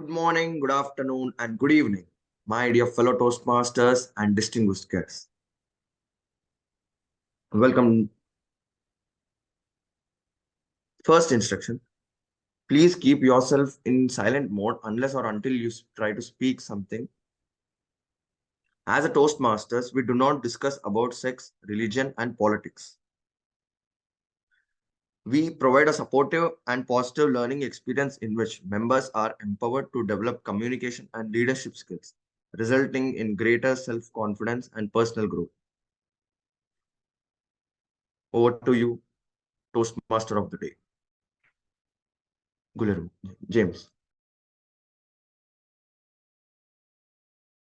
Good morning, good afternoon, and good evening, my dear fellow Toastmasters and distinguished guests. Welcome. First instruction, please keep yourself in silent mode unless or until you try to speak something. As a Toastmasters, we do not discuss about sex, religion, and politics. We provide a supportive and positive learning experience in which members are empowered to develop communication and leadership skills, resulting in greater self-confidence and personal growth. Over to you, Toastmaster of the day, Guleru James.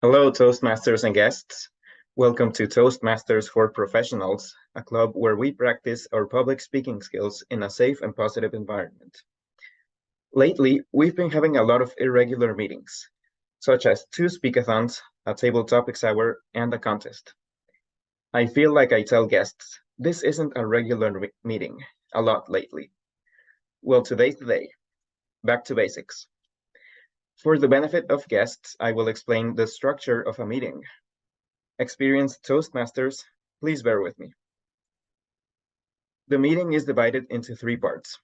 Hello, Toastmasters and guests. Welcome to Toastmasters for Professionals, a club where we practice our public speaking skills in a safe and positive environment. Lately, we've been having a lot of irregular meetings, such as 2 speakathons, a table topics hour, and a contest. I feel like I tell guests, this isn't a regular meeting, a lot lately. Well, today's the day. Back to basics. For the benefit of guests, I will explain the structure of a meeting. Experienced Toastmasters, please bear with me. The meeting is divided into 3 parts.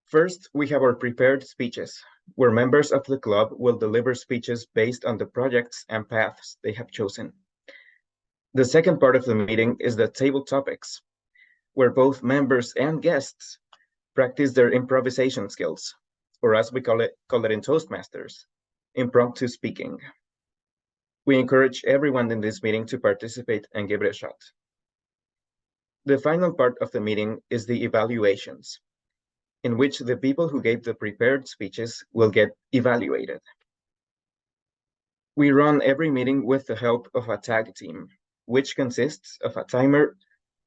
First, we have our prepared speeches, where members of the club will deliver speeches based on the projects and paths they have chosen. The second part of the meeting is the table topics, where both members and guests practice their improvisation skills, or as we call it in Toastmasters, impromptu speaking. We encourage everyone in this meeting to participate and give it a shot. The final part of the meeting is the evaluations, in which the people who gave the prepared speeches will get evaluated. We run every meeting with the help of a tag team, which consists of a timer,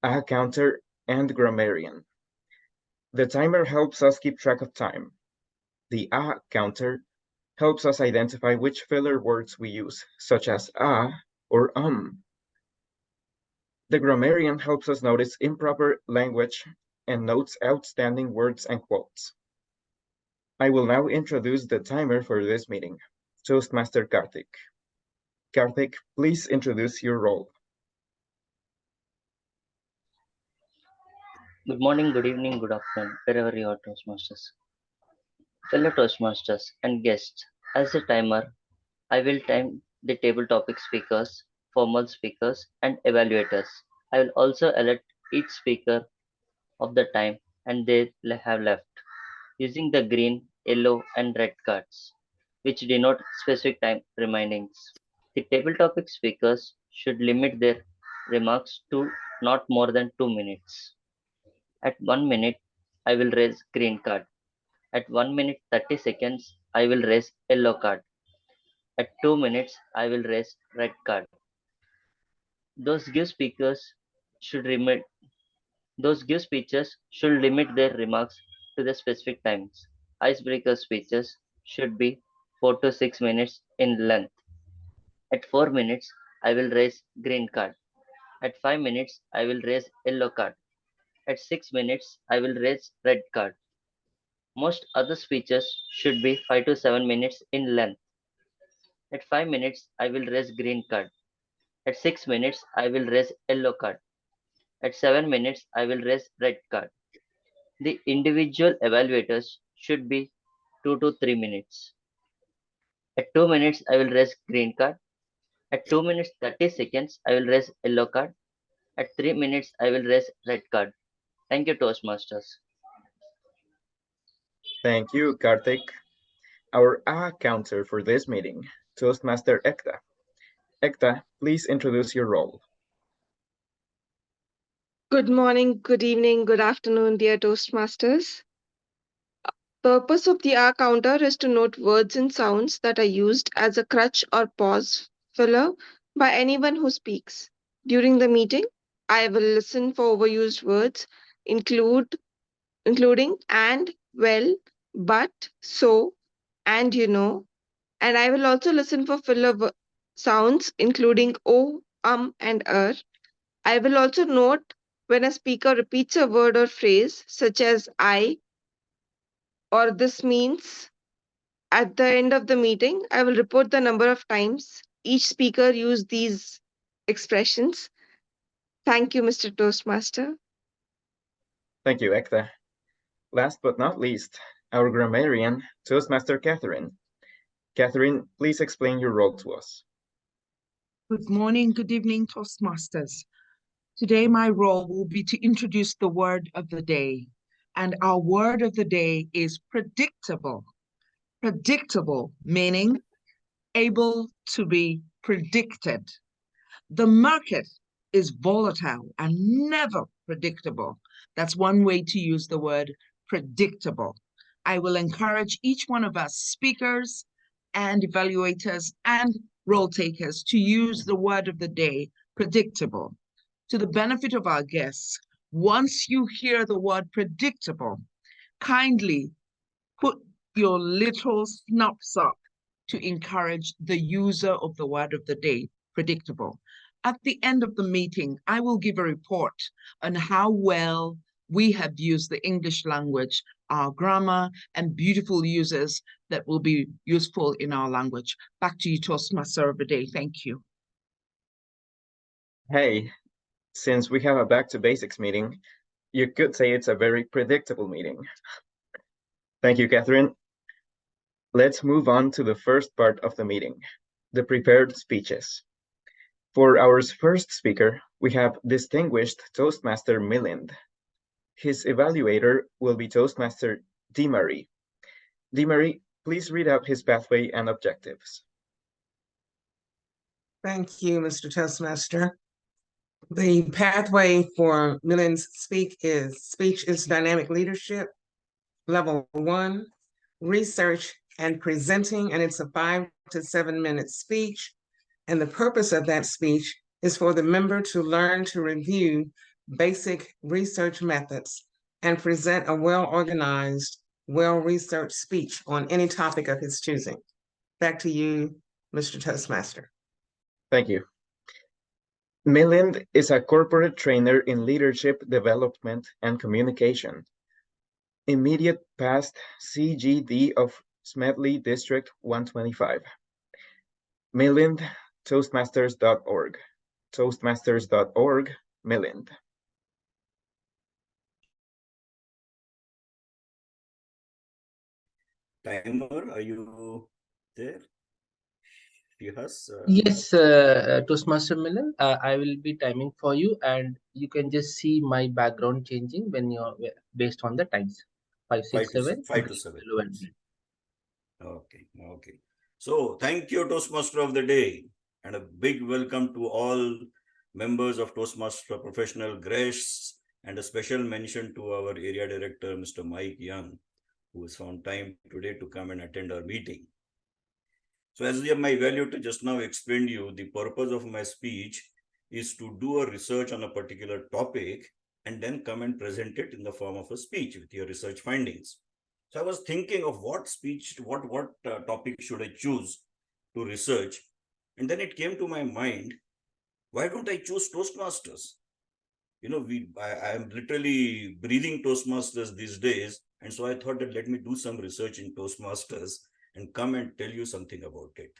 a counter, and grammarian. The timer helps us keep track of time. The counter helps us identify which filler words we use, such as or The grammarian helps us notice improper language and notes outstanding words and quotes. I will now introduce the timer for this meeting, Toastmaster Karthik. Karthik, please introduce your role. Good morning, good evening, good afternoon, wherever you are, Toastmasters. Fellow Toastmasters and guests, as a timer, I will time the table topic speakers, formal speakers, and evaluators. I will also alert each speaker of the time and they have left, using the green, yellow, and red cards, which denote specific time remindings. The table topic speakers should limit their remarks to not more than 2 minutes. At 1 minute, I will raise green card. At 1 minute 30 seconds, I will raise yellow card. At 2 minutes, I will raise red card. Those give speeches should limit their remarks to the specific times. Icebreaker speeches should be 4 to 6 minutes in length. At 4 minutes, I will raise green card. At 5 minutes, I will raise yellow card. At 6 minutes, I will raise red card. Most other speeches should be 5 to 7 minutes in length. At 5 minutes, I will raise green card. At 6 minutes, I will raise yellow card. At 7 minutes, I will raise red card. The individual evaluators should be 2 to 3 minutes. At 2 minutes, I will raise green card. At 2 minutes 30 seconds, I will raise yellow card. At 3 minutes, I will raise red card. Thank you, Toastmasters. Thank you, Karthik. Our counter for this meeting, Toastmaster Ekta. Ekta, please introduce your role. Good morning, good evening, good afternoon, dear Toastmasters. Purpose of the R counter is to note words and sounds that are used as a crutch or pause filler by anyone who speaks. During the meeting, I will listen for overused words, including and, well, but, so, and and I will also listen for filler sounds, including o, and I will also note when a speaker repeats a word or phrase, such as I or this means, At the end of the meeting, I will report the number of times each speaker used these expressions. Thank you, Mr. Toastmaster. Thank you, Ekta. Last but not least, our grammarian, Toastmaster Catherine. Catherine, please explain your role to us. Good morning, good evening, Toastmasters. Today, my role will be to introduce the word of the day. And our word of the day is predictable. Predictable, meaning able to be predicted. The market is volatile and never predictable. That's one way to use the word predictable. I will encourage each one of us, speakers and evaluators and role takers, to use the word of the day, predictable. To the benefit of our guests, once you hear the word predictable, kindly put your little snaps up to encourage the user of the word of the day, predictable. At the end of the meeting, I will give a report on how well we have used the English language, our grammar, and beautiful uses that will be useful in our language. Back to you, Toastmaster of the day. Thank you. Hey, since we have a back to basics meeting, you could say it's a very predictable meeting. Thank you, Catherine. Let's move on to the first part of the meeting, the prepared speeches. For our first speaker, we have distinguished Toastmaster Milind. His evaluator will be Toastmaster DeMarie. DeMarie, please read out his pathway and objectives. Thank you, Mr. Toastmaster. The pathway for Millen's speech is dynamic leadership, level 1, research and presenting, and it's a 5 to 7 minute speech. And the purpose of that speech is for the member to learn to review basic research methods and present a well-organized, well-researched speech on any topic of his choosing. Back to you, Mr. Toastmaster. Thank you. Milind is a corporate trainer in leadership development and communication. Immediate past CGD of Smedley District 125. Milind, Toastmasters.org. Toastmasters.org, Milind. Timer, are you there? Yes, Toastmaster Milan, I will be timing for you, and you can just see my background changing when you're based on the times. 5, 6, 7. 5 to 7. Okay. So thank you, Toastmaster of the Day, and a big welcome to all members of Toastmaster Professional guests, and a special mention to our area director, Mr. Mike Young, who has found time today to come and attend our meeting. So as my evaluator just now explained you, the purpose of my speech is to do a research on a particular topic and then come and present it in the form of a speech with your research findings. So I was thinking of what topic should I choose to research, and then it came to my mind, why don't I choose Toastmasters? You know, I am literally breathing Toastmasters these days, and so I thought that let me do some research in Toastmasters and come and tell you something about it.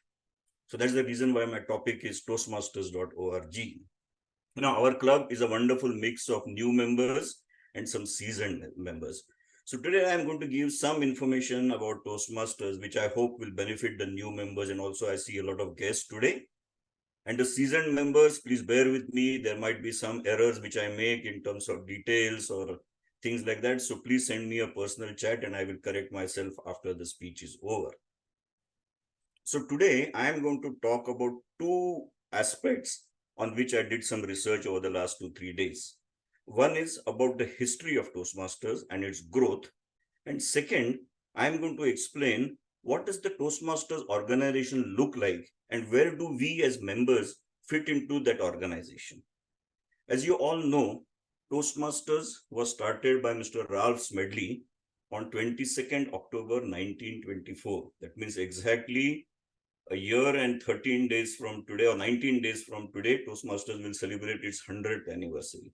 So that's the reason why my topic is toastmasters.org. You know, our club is a wonderful mix of new members and some seasoned members. So today I'm going to give some information about Toastmasters, which I hope will benefit the new members, and also I see a lot of guests today. And the seasoned members, please bear with me. There might be some errors which I make in terms of details or things like that. So please send me a personal chat and I will correct myself after the speech is over. So today I am going to talk about two aspects on which I did some research over the last 2-3 days. One is about the history of Toastmasters and its growth. And second, I am going to explain what does the Toastmasters organization look like and where do we as members fit into that organization. As you all know, Toastmasters was started by Mr. Ralph Smedley on 22nd October 1924. That means exactly a year and 13 days from today, or 19 days from today, Toastmasters will celebrate its 100th anniversary.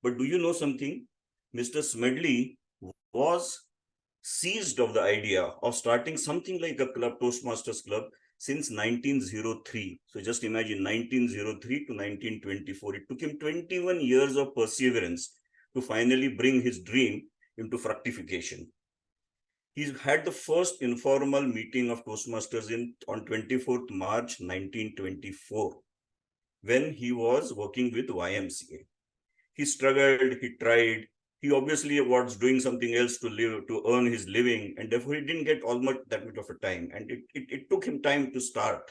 But do you know something? Mr. Smedley was seized of the idea of starting something like a club, Toastmasters Club, since 1903. So just imagine 1903 to 1924. It took him 21 years of perseverance to finally bring his dream into fructification. He had the first informal meeting of Toastmasters on 24th March 1924, when he was working with YMCA. He struggled, he tried, he obviously was doing something else to earn his living, and therefore he didn't get almost that much of a time, and it took him time to start.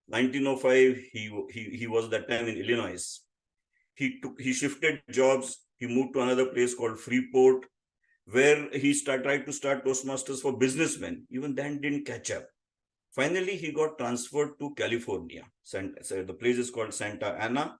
1905, he was that time in Illinois. He shifted jobs. He moved to another place called Freeport, where he tried to start Toastmasters for businessmen. Even then didn't catch up. Finally, he got transferred to California. So the place is called Santa Ana,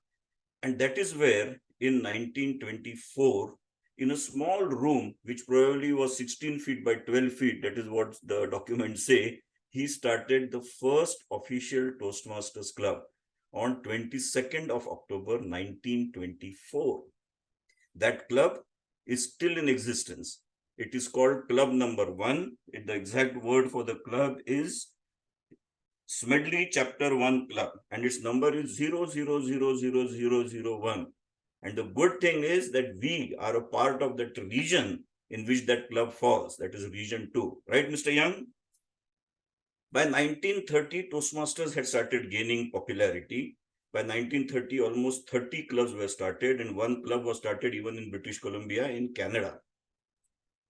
and that is where in 1924, in a small room, which probably was 16 feet by 12 feet, that is what the documents say, he started the first official Toastmasters Club on 22nd of October, 1924. That club is still in existence. It is called Club Number 1. The exact word for the club is Smedley Chapter 1 Club, and its number is 00000001. And the good thing is that we are a part of that region in which that club falls, that is Region 2. Right, Mr. Young? By 1930, Toastmasters had started gaining popularity. By 1930, almost 30 clubs were started, and one club was started even in British Columbia in Canada.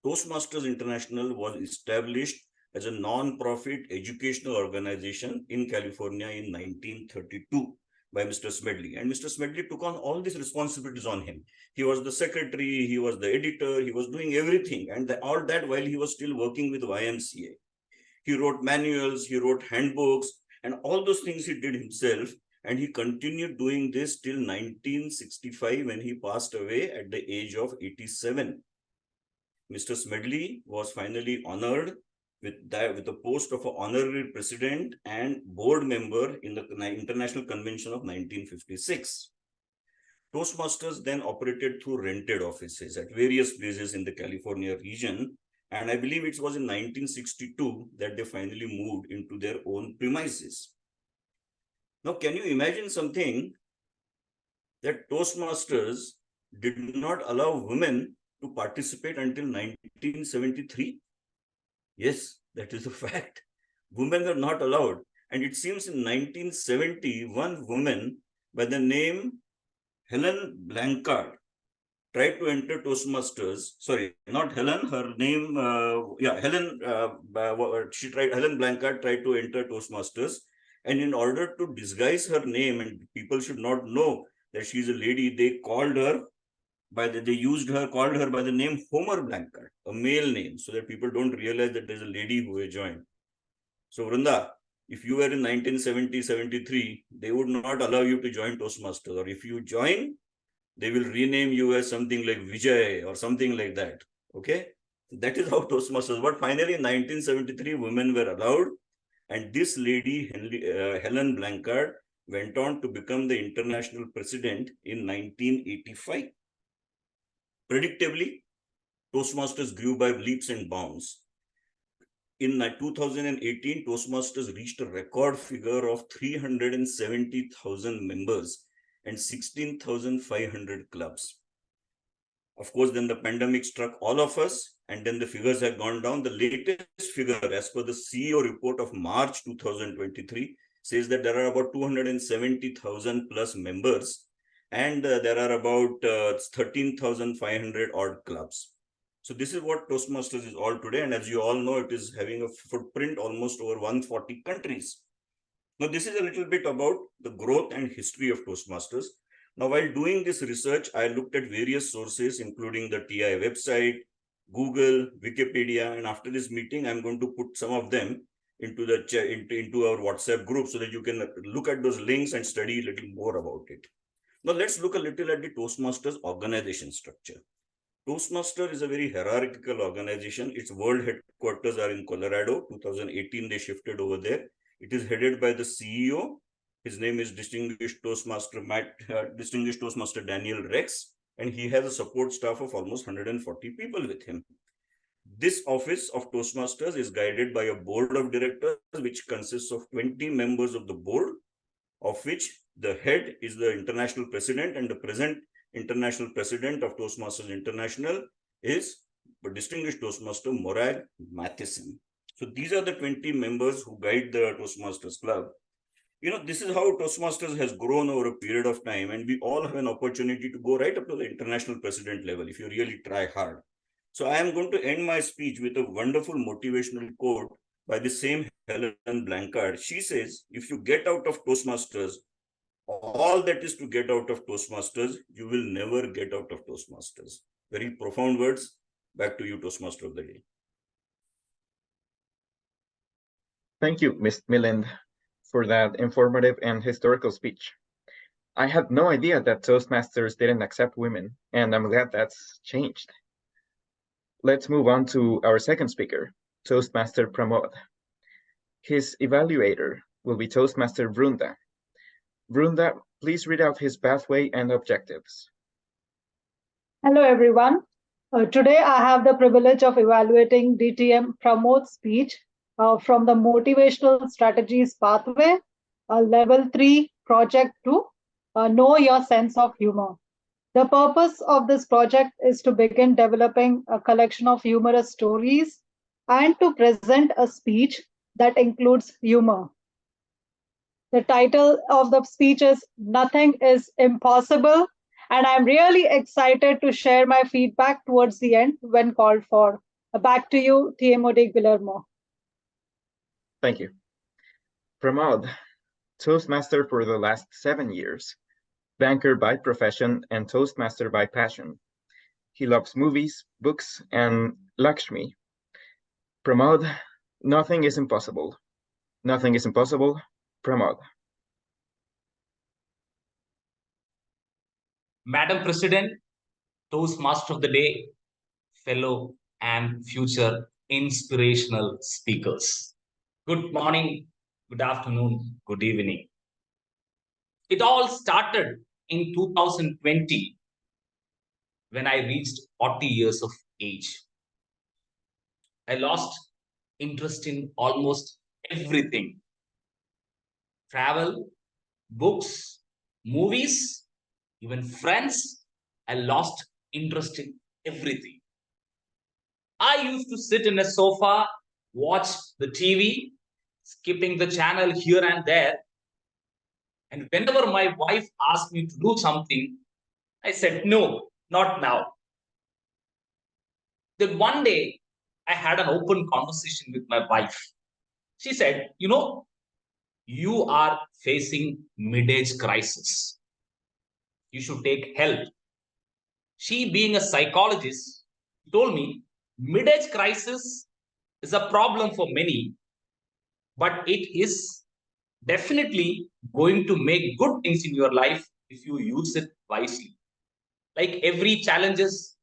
Toastmasters International was established as a non-profit educational organization in California in 1932 by Mr. Smedley. And Mr. Smedley took on all these responsibilities on him. He was the secretary, he was the editor, he was doing everything, and all that while he was still working with YMCA. He wrote manuals, he wrote handbooks, and all those things he did himself. And he continued doing this till 1965, when he passed away at the age of 87. Mr. Smedley was finally honored with the post of an honorary president and board member in the International Convention of 1956. Toastmasters then operated through rented offices at various places in the California region, and I believe it was in 1962 that they finally moved into their own premises. Now, can you imagine something, that Toastmasters did not allow women to participate until 1973? Yes, that is a fact. Women were not allowed. And it seems in 1970, one woman by the name Helen Blancard tried to enter Toastmasters. Sorry, not Helen, her name, Helen Blancard tried to enter Toastmasters. And in order to disguise her name, and people should not know that she's a lady, they called her called her by the name Homer Blancard, a male name, so that people don't realize that there's a lady who has joined. So Vrunda, if you were in 1970, 73, they would not allow you to join Toastmasters. Or if you join, they will rename you as something like Vijay or something like that. Okay? That is how Toastmasters. But finally, in 1973, women were allowed. And this lady, Helen Blancard, went on to become the international president in 1985. Predictably, Toastmasters grew by leaps and bounds. In 2018, Toastmasters reached a record figure of 370,000 members and 16,500 clubs. Of course, then the pandemic struck all of us, and then the figures have gone down. The latest figure, as per the CEO report of March 2023, says that there are about 270,000 plus members, and there are about 13,500 odd clubs. So this is what Toastmasters is all today. And as you all know, it is having a footprint almost over 140 countries. Now, this is a little bit about the growth and history of Toastmasters. Now, while doing this research, I looked at various sources, including the TI website, Google, Wikipedia, and after this meeting, I'm going to put some of them into our WhatsApp group so that you can look at those links and study a little more about it. Now, let's look a little at the Toastmasters organization structure. Toastmaster is a very hierarchical organization. Its world headquarters are in Colorado. 2018, they shifted over there. It is headed by the CEO. His name is Distinguished Toastmaster Daniel Rex, and he has a support staff of almost 140 people with him. This office of Toastmasters is guided by a board of directors, which consists of 20 members of the board, of which the head is the international president, and the present international president of Toastmasters International is the distinguished Toastmaster Morag Matheson. So these are the 20 members who guide the Toastmasters Club. This is how Toastmasters has grown over a period of time, and we all have an opportunity to go right up to the international president level if you really try hard. So I am going to end my speech with a wonderful motivational quote by the same Helen Blancard. She says, if you get out of Toastmasters all that is to get out of Toastmasters, you will never get out of Toastmasters. Very profound words. Back to you, Toastmaster of the day. Thank you, Ms. Milind, for that informative and historical speech. I had no idea that Toastmasters didn't accept women, and I'm glad that's changed. Let's move on to our second speaker, Toastmaster Pramod. His evaluator will be Toastmaster Vrunda. Vrunda, please read out his pathway and objectives. Hello, everyone. Today, I have the privilege of evaluating DTM Pramod's speech from the Motivational Strategies Pathway, Level 3, Project 2, Know Your Sense of Humor. The purpose of this project is to begin developing a collection of humorous stories and to present a speech that includes humor. The title of the speech is Nothing is Impossible, and I'm really excited to share my feedback towards the end when called for. Back to you, TMOD Guillermo. Thank you. Pramod, Toastmaster for the last 7 years, banker by profession and Toastmaster by passion. He loves movies, books, and Lakshmi. Pramod, nothing is impossible. Nothing is impossible. Pramod. Madam President, Toastmaster of the Day, fellow and future inspirational speakers. Good morning, good afternoon, good evening. It all started in 2020 when I reached 40 years of age. I lost interest in almost everything. Travel, books, movies, even friends. I lost interest in everything. I used to sit in a sofa, watch the TV, skipping the channel here and there. And whenever my wife asked me to do something, I said, no, not now. Then one day, I had an open conversation with my wife. She said, you are facing mid-age crisis. You should take help. She, being a psychologist, told me mid-age crisis is a problem for many, but it is definitely going to make good things in your life if you use it wisely. Like every challenges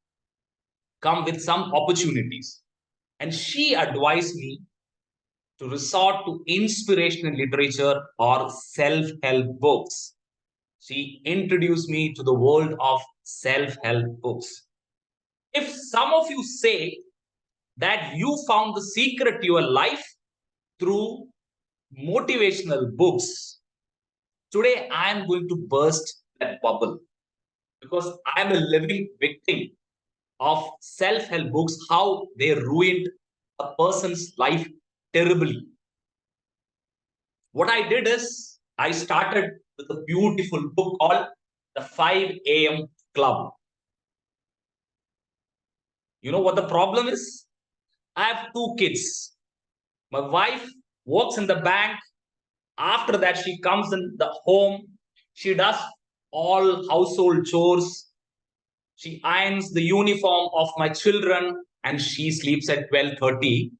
come with some opportunities. And she advised me to resort to inspirational literature or self-help books. She introduced me to the world of self-help books. If some of you say that you found the secret to your life through motivational books, today I am going to burst that bubble because I am a living victim of self-help books, how they ruined a person's life terribly. What I did is I started with a beautiful book called The 5 a.m. Club. You know what the problem is? I have 2 kids. My wife works in the bank. After that, she comes in the home. She does all household chores. She irons the uniform of my children and she sleeps at 12:30,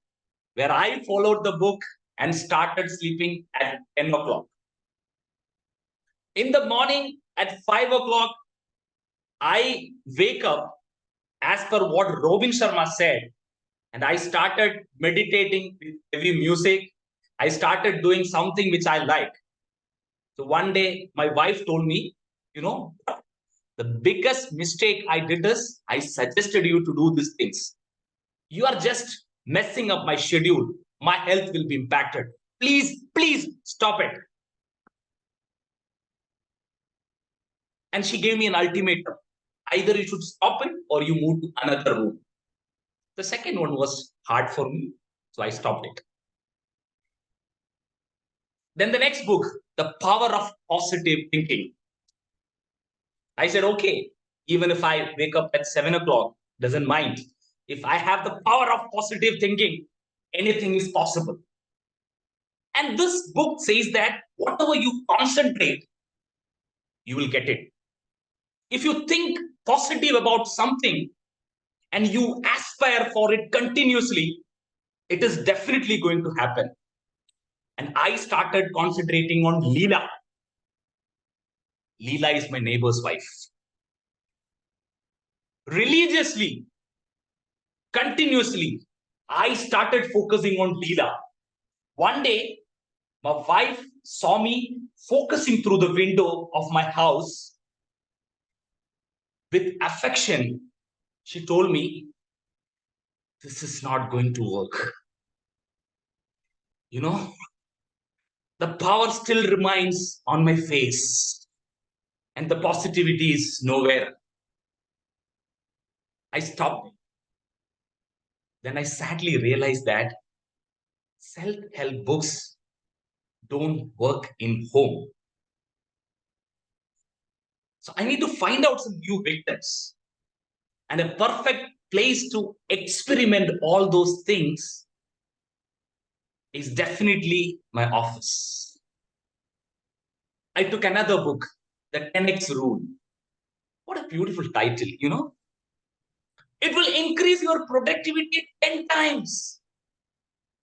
where I followed the book and started sleeping at 10 o'clock. In the morning at 5 o'clock, I wake up as per what Robin Sharma said, and I started meditating with heavy music. I started doing something which I like. So one day, my wife told me, the biggest mistake I did is I suggested you to do these things. You are just messing up my schedule. My health will be impacted. Please, please stop it. And she gave me an ultimatum. Either you should stop it or you move to another room. The second one was hard for me, so I stopped it. Then the next book, The Power of Positive Thinking. I said, okay, even if I wake up at 7 o'clock, doesn't mind. If I have the power of positive thinking, anything is possible. And this book says that whatever you concentrate, you will get it. If you think positive about something and you aspire for it continuously, it is definitely going to happen. And I started concentrating on Leela. Leela is my neighbor's wife. Religiously, continuously, I started focusing on Leela. One day, my wife saw me focusing through the window of my house with affection. She told me, this is not going to work. You know, the power still remains on my face and the positivity is nowhere. I stopped. Then I sadly realized that self-help books don't work in home. So I need to find out some new victims. And a perfect place to experiment all those things is definitely my office. I took another book, The 10X Rule. What a beautiful title, you know? It will increase your productivity 10 times.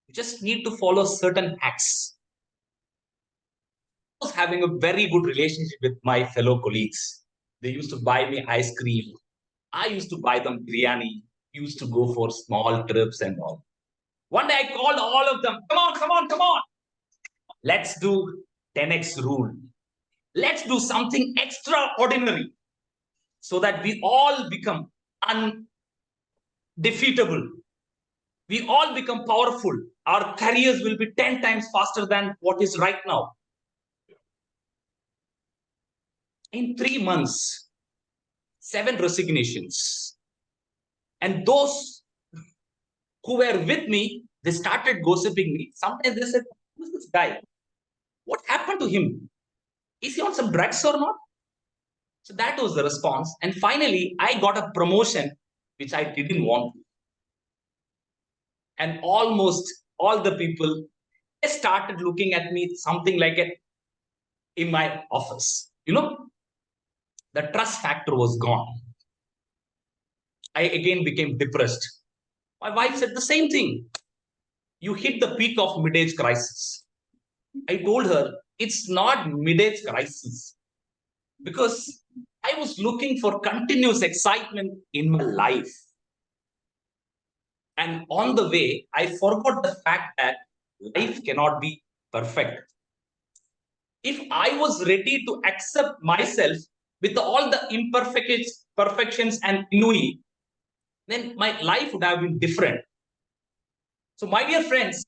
You just need to follow certain hacks. I was having a very good relationship with my fellow colleagues. They used to buy me ice cream. I used to buy them biryani. Used to go for small trips and all. One day I called all of them. Come on, come on, come on. Let's do 10X rule. Let's do something extraordinary so that we all become undefeatable. We all become powerful. Our careers will be 10 times faster than what is right now. In 3 months, 7 resignations. And those who were with me, they started gossiping me. Sometimes they said, who's this guy? What happened to him? Is he on some drugs or not? So that was the response. And finally, I got a promotion, which I didn't want. And almost all the people, they started looking at me something like it in my office. You know, the trust factor was gone. I again became depressed. My wife said the same thing. You hit the peak of mid-age crisis. I told her, it's not mid-age crisis. Because I was looking for continuous excitement in my life. And on the way, I forgot the fact that life cannot be perfect. If I was ready to accept myself with all the imperfections and ennui, then my life would have been different. So, my dear friends,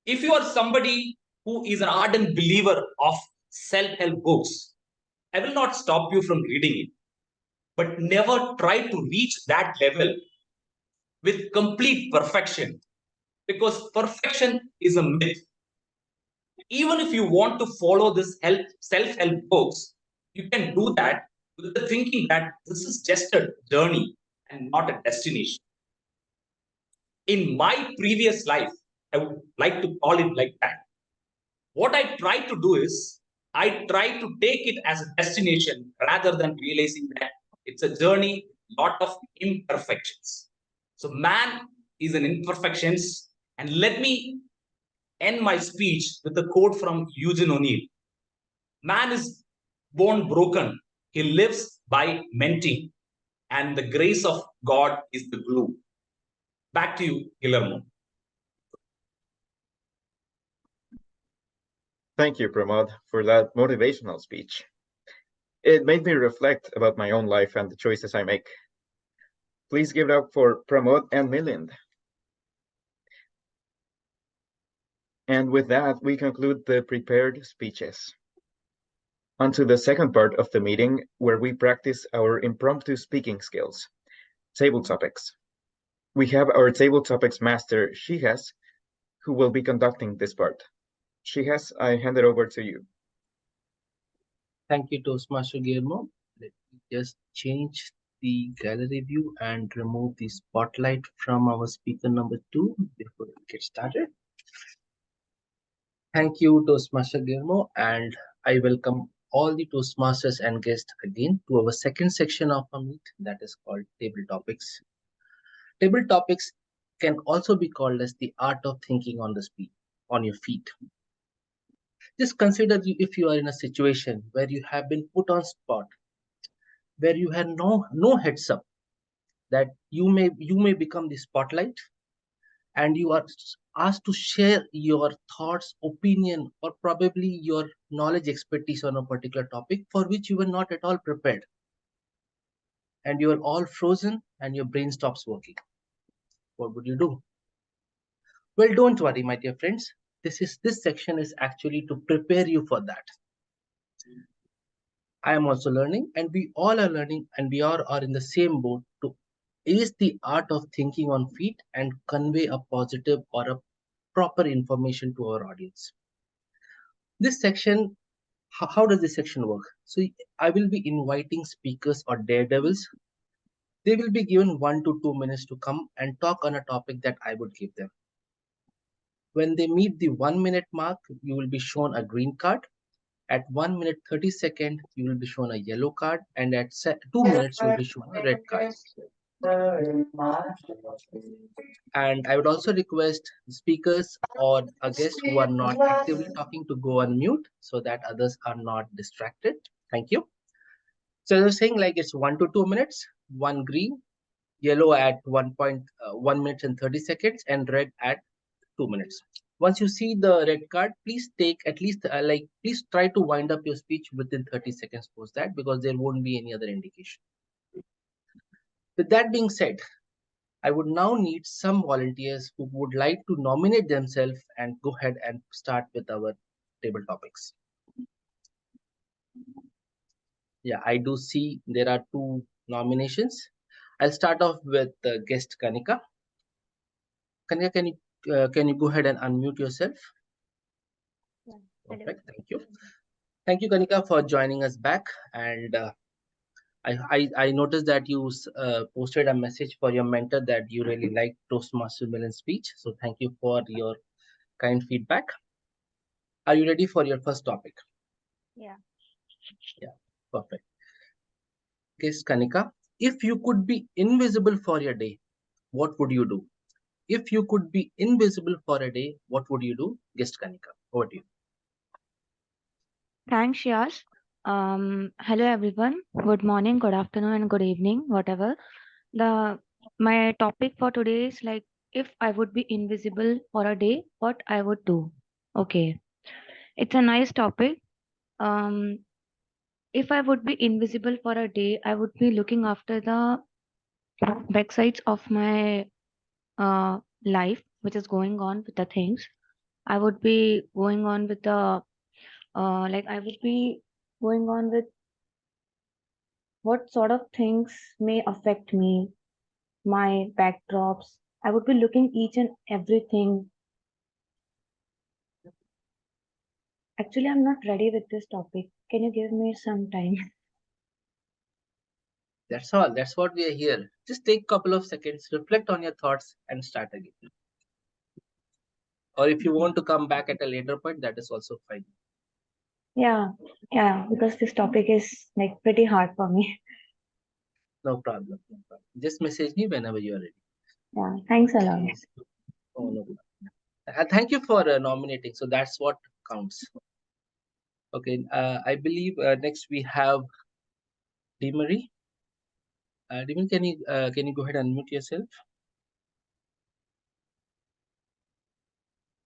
if you are somebody who is an ardent believer of self-help books, I will not stop you from reading it, but never try to reach that level with complete perfection, because perfection is a myth. Even if you want to follow this self-help books, you can do that with the thinking that this is just a journey and not a destination. In my previous life, I would like to call it like that. What I try to do is, I try to take it as a destination rather than realizing that it's a journey, lot of imperfections. So man is an imperfections. And let me end my speech with a quote from Eugene O'Neill. Man is born broken. He lives by mending, and the grace of God is the glue. Back to you, Guillermo. Thank you, Pramod, for that motivational speech. It made me reflect about my own life and the choices I make. Please give it up for Pramod and Milind. And with that, we conclude the prepared speeches. On to the second part of the meeting, where we practice our impromptu speaking skills, table topics. We have our table topics master, Shihas, who will be conducting this part. Shihas, I hand it over to you. Thank you, Toastmaster Guillermo. Let me just change the gallery view and remove the spotlight from our speaker number 2 before we get started. Thank you, Toastmaster Guillermo, and I welcome all the Toastmasters and guests again to our second section of our meet, that is called Table Topics. Table topics can also be called as the art of thinking on your feet. Just consider if you are in a situation where you have been put on spot, where you had no heads up that you may become the spotlight, and you are asked to share your thoughts, opinion, or probably your knowledge, expertise on a particular topic for which you were not at all prepared, and you are all frozen and your brain stops working. What would you do? Well, don't worry, my dear friends. This section is actually to prepare you for that. I am also learning, and we all are learning, and we are in the same boat to is the art of thinking on feet and convey a positive or a proper information to our audience. This section, how does this section work? So I will be inviting speakers or daredevils. They will be given 1 to 2 minutes to come and talk on a topic that I would give them. When they meet the 1 minute mark, you will be shown a green card. At 1 minute 30 seconds, you will be shown a yellow card, and at 2 minutes, you will be shown a red card. And I would also request speakers or a guest who are not actively talking to go on mute so that others are not distracted. Thank you. So I was saying, like, it's 1 to 2 minutes, one green, yellow at 1 minute and 30 seconds, and red at 2 minutes. Once you see the red card, please take at least please try to wind up your speech within 30 seconds post that, because there won't be any other indication. With that being said, I would now need some volunteers who would like to nominate themselves and go ahead and start with our table topics. Yeah, I do see there are 2 nominations. I'll start off with guest Kanika. Kanika, can you go ahead and unmute yourself? Yeah, perfect. Thank you. Thank you, Kanika, for joining us back. And I noticed that you posted a message for your mentor that you really liked Toastmaster Milan's speech. So thank you for your kind feedback. Are you ready for your first topic? Yeah. Yeah, perfect. Guest Kanika, if you could be invisible for a day, what would you do? If you could be invisible for a day, what would you do? Guest Kanika, over to you. Thanks, Yash. Hello everyone. Good morning, good afternoon, and good evening, whatever. My topic for today is like, if I would be invisible for a day, what I would do. Okay, it's a nice topic. If I would be invisible for a day, I would be looking after the backsides of my life, which is going on with the things. I would be going on with the I would be going on with what sort of things may affect me, my backdrops. I would be looking each and everything. Actually, I'm not ready with this topic. Can you give me some time? That's all. That's what we are here. Just take a couple of seconds, reflect on your thoughts, and start again. Or if you want to come back at a later point, that is also fine. Yeah, because this topic is like pretty hard for me. No problem. No problem. Just message me whenever you are ready. Yeah, thanks a lot. Oh, no problem. Thank you for nominating. So that's what counts. Okay. I believe next we have Demery. Demery, can you go ahead and unmute yourself?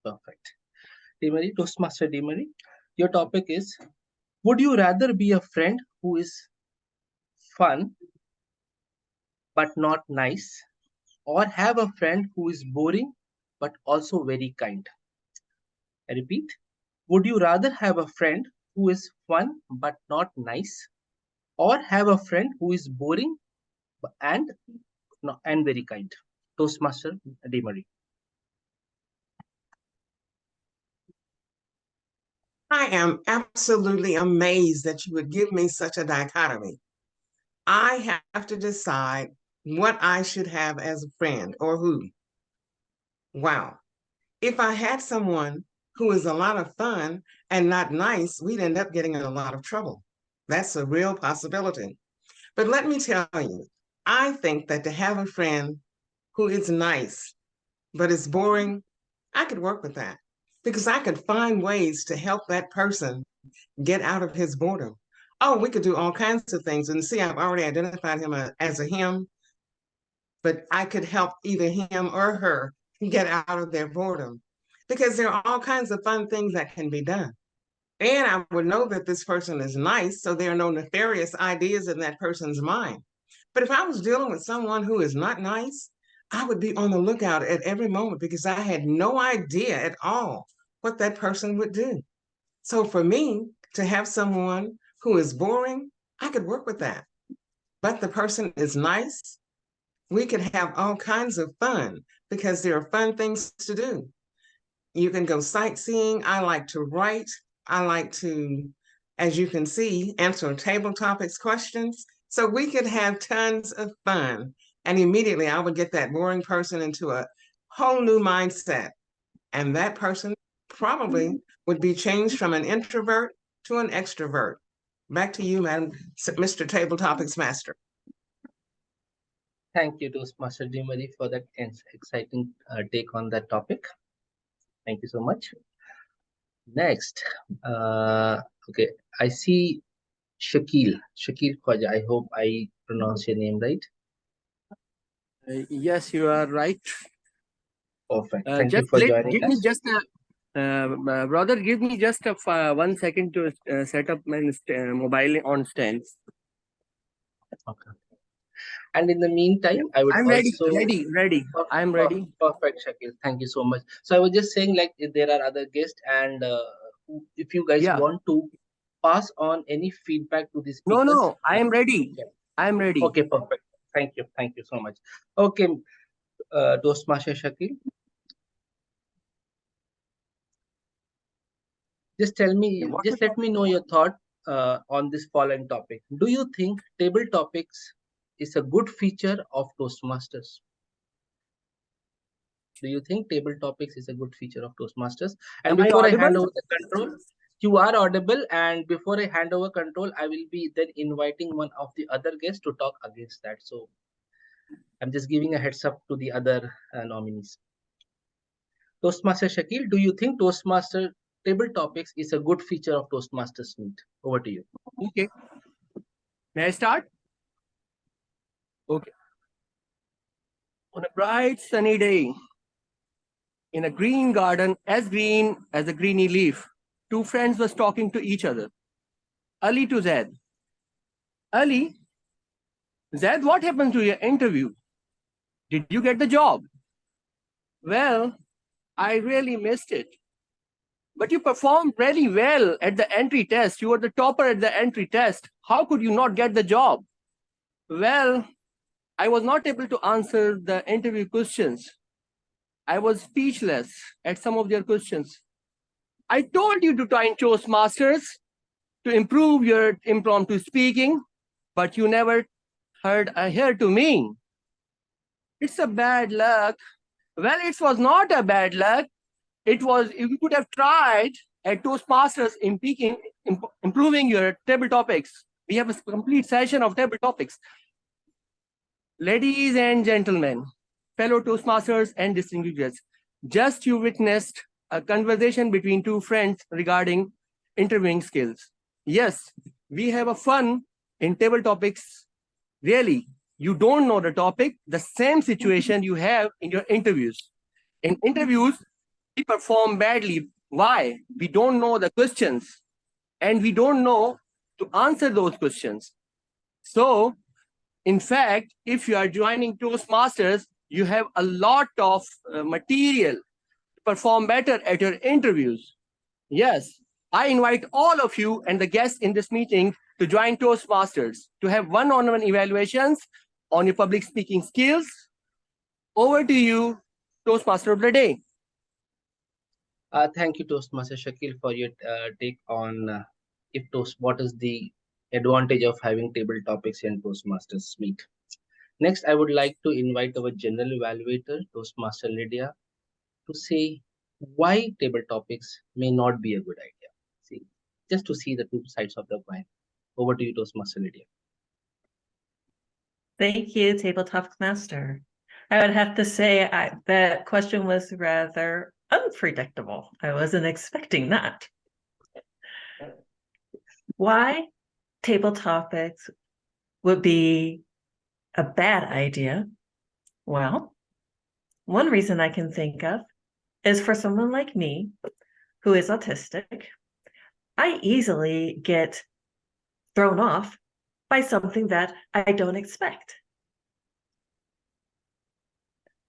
Perfect. Demery, Toastmaster Demery, your topic is: would you rather be a friend who is fun but not nice, or have a friend who is boring but also very kind? I repeat, would you rather have a friend who is fun but not nice, or have a friend who is boring and very kind? Toastmaster Demery. I am absolutely amazed that you would give me such a dichotomy. I have to decide what I should have as a friend or who. Wow. If I had someone who is a lot of fun and not nice, we'd end up getting in a lot of trouble. That's a real possibility. But let me tell you, I think that to have a friend who is nice but is boring, I could work with that because I could find ways to help that person get out of his boredom. Oh, we could do all kinds of things. And see, I've already identified him as a him, but I could help either him or her get out of their boredom because there are all kinds of fun things that can be done. And I would know that this person is nice, so there are no nefarious ideas in that person's mind. But if I was dealing with someone who is not nice, I would be on the lookout at every moment because I had no idea at all what that person would do. So for me to have someone who is boring, I could work with that. But the person is nice, we could have all kinds of fun because there are fun things to do. You can go sightseeing. I like to write. I like to, as you can see, answer table topics questions. So we could have tons of fun. And immediately I would get that boring person into a whole new mindset. And that person probably would be changed from an introvert to an extrovert. Back to you, Madam Mr. Table Topics Master. Thank you, Toastmaster Demery, for that exciting take on that topic. Thank you so much. Next, okay, I see Shakil Khwaja. I hope I pronounce your name right. Yes, you are right. Perfect. Thank you for joining give us. Me just a, brother, give me just a 1 second to set up my mobile on stand. Okay. And in the meantime, I would I'm also... ready. I'm ready. Perfect, Shakil. Thank you so much. So I was just saying, like, if there are other guests and if you guys want to pass on any feedback to the speakers. No, I am ready. Okay. I'm ready. Okay, perfect. Thank you so much. Okay, Toastmaster Shakil. Just let me know your thought on this following topic. Do you think table topics is a good feature of Toastmasters? Do you think table topics is a good feature of Toastmasters? And before I hand over the control, you are audible. And before I hand over control, I will be then inviting one of the other guests to talk against that. So I'm just giving a heads up to the other nominees. Toastmaster Shakil, do you think Toastmaster table topics is a good feature of Toastmasters Meet? Over to you. Okay. May I start? Okay. On a bright sunny day, in a green garden as green as a greeny leaf, two friends were talking to each other. Ali to Zed. Ali, Zed, what happened to your interview? Did you get the job? Well, I really missed it. But you performed really well at the entry test. You were the topper at the entry test. How could you not get the job? Well, I was not able to answer the interview questions. I was speechless at some of their questions. I told you to join Toastmasters to improve your impromptu speaking, but you never heard a hear to me. It's a bad luck. Well, it was not a bad luck. It was, you could have tried at Toastmasters improving your table topics. We have a complete session of table topics. Ladies and gentlemen, fellow Toastmasters and distinguished guests, just you witnessed a conversation between two friends regarding interviewing skills. Yes, we have a fun in table topics. Really, you don't know the topic, the same situation you have in your interviews. In interviews, we perform badly. Why? We don't know the questions and we don't know to answer those questions. So In fact, if you are joining Toastmasters, you have a lot of material to perform better at your interviews. Yes, I invite all of you and the guests in this meeting to join Toastmasters to have one-on-one evaluations on your public speaking skills. Over to you, Toastmaster of the day. Thank you, Toastmaster Shakil, for your take on what is the advantage of having table topics in Toastmasters meet. Next, I would like to invite our general evaluator, Toastmaster Lydia, to say why table topics may not be a good idea. See, just to see the two sides of the coin. Over to you, Toastmaster Lydia. Thank you, Tabletop Master. I would have to say that question was rather unpredictable. I wasn't expecting that. Why table topics would be a bad idea? Well, one reason I can think of is for someone like me who is autistic, I easily get thrown off by something that I don't expect.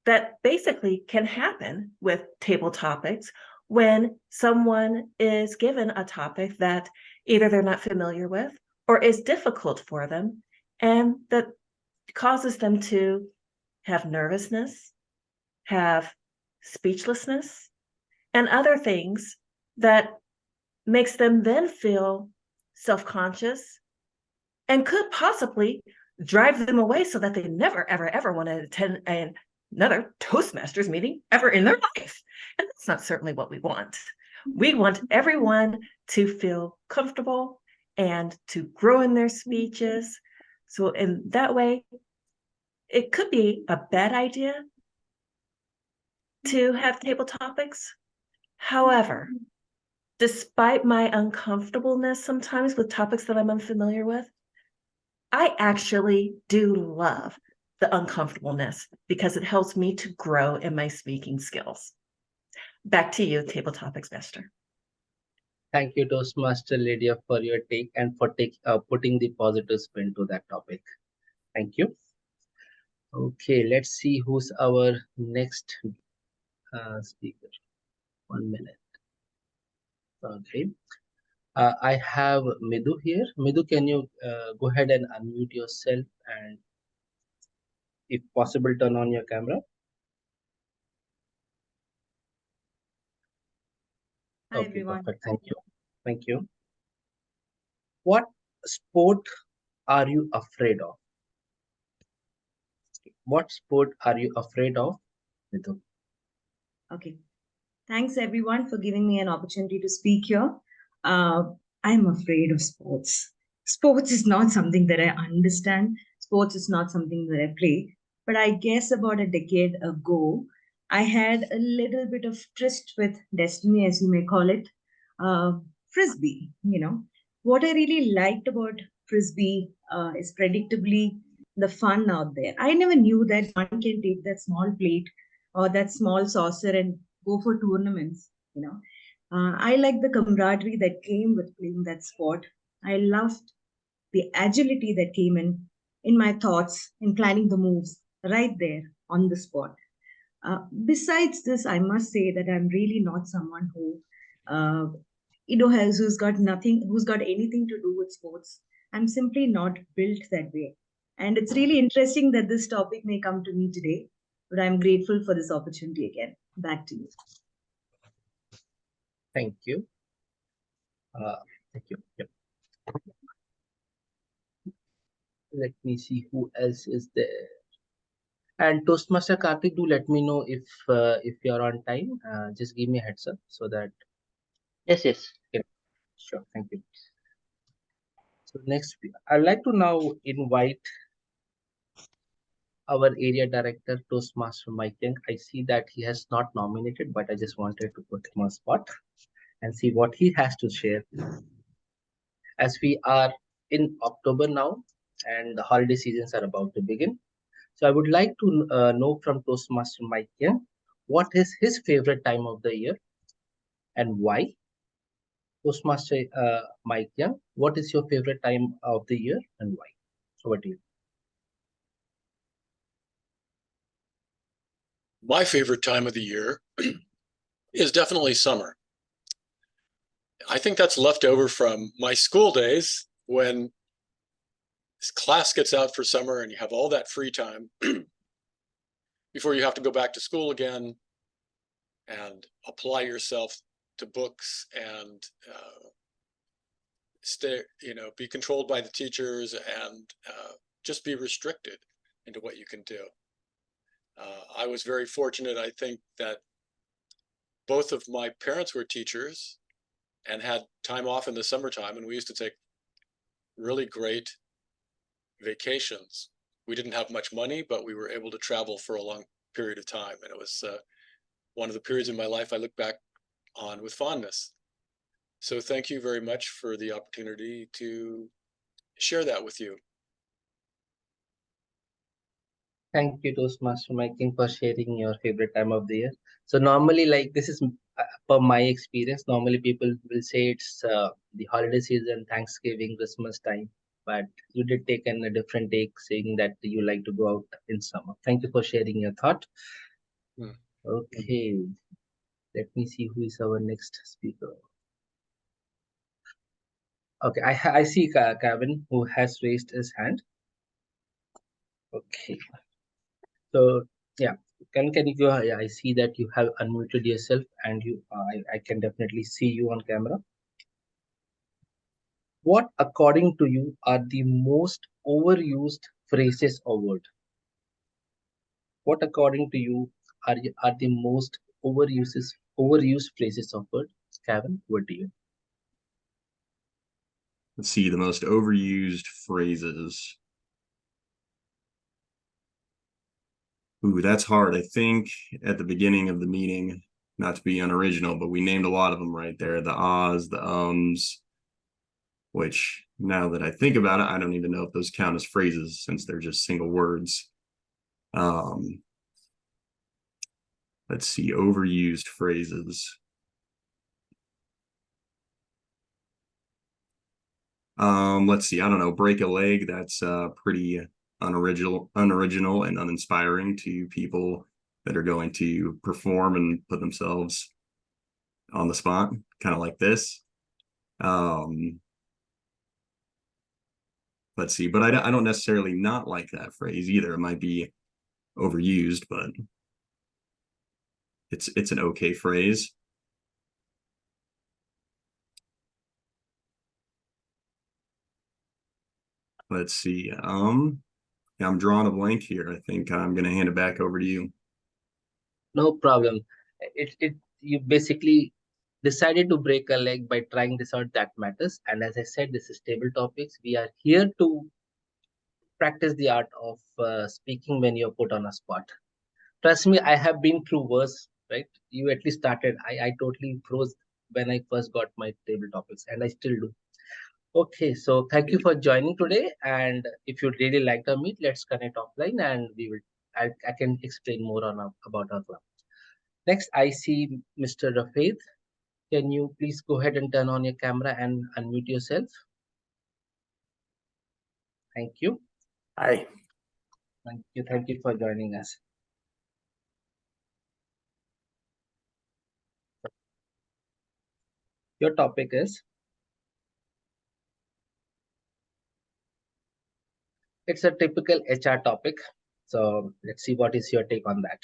That basically can happen with table topics when someone is given a topic that either they're not familiar with or is difficult for them, and that causes them to have nervousness, have speechlessness, and other things that makes them then feel self-conscious and could possibly drive them away so that they never, ever, ever want to attend another Toastmasters meeting ever in their life. And that's not certainly what we want. We want everyone to feel comfortable and to grow in their speeches. So in that way, it could be a bad idea to have table topics. However, despite my uncomfortableness sometimes with topics that I'm unfamiliar with, I actually do love the uncomfortableness because it helps me to grow in my speaking skills. Back to you, Table Topics Master. Thank you, Toastmaster Lydia, for your take and for putting the positive spin to that topic. Thank you. Okay, let's see who's our next speaker. 1 minute. Okay. I have Midhu here. Midhu, can you go ahead and unmute yourself and, if possible, turn on your camera? Hi, okay, everyone. Perfect. Thank you. Thank you. What sport are you afraid of? What sport are you afraid of, Midhu? Okay. Thanks, everyone, for giving me an opportunity to speak here. I'm afraid of sports. Sports is not something that I understand. Sports is not something that I play. But I guess about a decade ago, I had a little bit of tryst with destiny, as you may call it. Frisbee, What I really liked about Frisbee is predictably the fun out there. I never knew that one can take that small plate or that small saucer and go for tournaments. I like the camaraderie that came with playing that sport. I loved the agility that came in my thoughts in planning the moves right there on the spot. Besides this, I must say that I'm really not someone who who's got anything to do with sports. I'm simply not built that way. And it's really interesting that this topic may come to me today, but I'm grateful for this opportunity again. Back to you. Thank you. Thank you. Yep. Let me see who else is there. And Toastmaster Karthik, do let me know if you're on time. Just give me a heads up so that. Yes. Yeah, sure. Thank you. So next, I'd like to now invite our area director, Toastmaster Mike Young. I see that he has not nominated, but I just wanted to put him on spot and see what he has to share. As we are in October now, and the holiday seasons are about to begin. So I would like to know from Toastmaster Mike Young, what is his favorite time of the year and why? Toastmaster Mike Young, what is your favorite time of the year and why? Over to you. My favorite time of the year is definitely summer. I think that's left over from my school days when class gets out for summer and you have all that free time before you have to go back to school again and apply yourself to books and be controlled by the teachers and just be restricted into what you can do. I was very fortunate, I think, that both of my parents were teachers and had time off in the summertime, and we used to take really great vacations. We didn't have much money, but we were able to travel for a long period of time, and it was one of the periods in my life I look back on with fondness. So thank you very much for the opportunity to share that with you. Thank you, Toastmaster Miking, for sharing your favorite time of the year. So normally, like this is per my experience, normally people will say it's the holiday season, Thanksgiving, Christmas time, but you did take a different take, saying that you like to go out in summer. Thank you for sharing your thought. Okay, let me see who is our next speaker. Okay, I see Kevin, who has raised his hand. Okay, so yeah, can you go? Yeah, I see that you have unmuted yourself, and you I can definitely see you on camera. What, according to you, are the most overused phrases or word? What, according to you, are the most overused phrases of word? Kevin, what do you? Let's see, the most overused phrases. Ooh, that's hard. I think at the beginning of the meeting, not to be unoriginal, but we named a lot of them right there. The ahs, the ums, which now that I think about it, I don't even know if those count as phrases since they're just single words. Let's see, overused phrases. Let's see, I don't know, break a leg. That's pretty unoriginal and uninspiring to people that are going to perform and put themselves on the spot, kind of like this. Let's see, but I don't necessarily not like that phrase either. It might be overused, but it's an okay phrase. Let's see. Yeah, I'm drawing a blank here. I think I'm gonna hand it back over to you. No problem. You basically decided to break a leg by trying this out. That matters. And as I said, this is table topics. We are here to practice the art of speaking when you're put on a spot. Trust me, I have been through worse, right? You at least started. I totally froze when I first got my table topics, and I still do. Okay, so thank you for joining today. And if you really liked our meet, let's connect offline, and I can explain more about our club. Next, I see Mr. Rafid. Can you please go ahead and turn on your camera and unmute yourself? Thank you. Hi. Thank you for joining us. Your topic is? It's a typical HR topic. So let's see what is your take on that.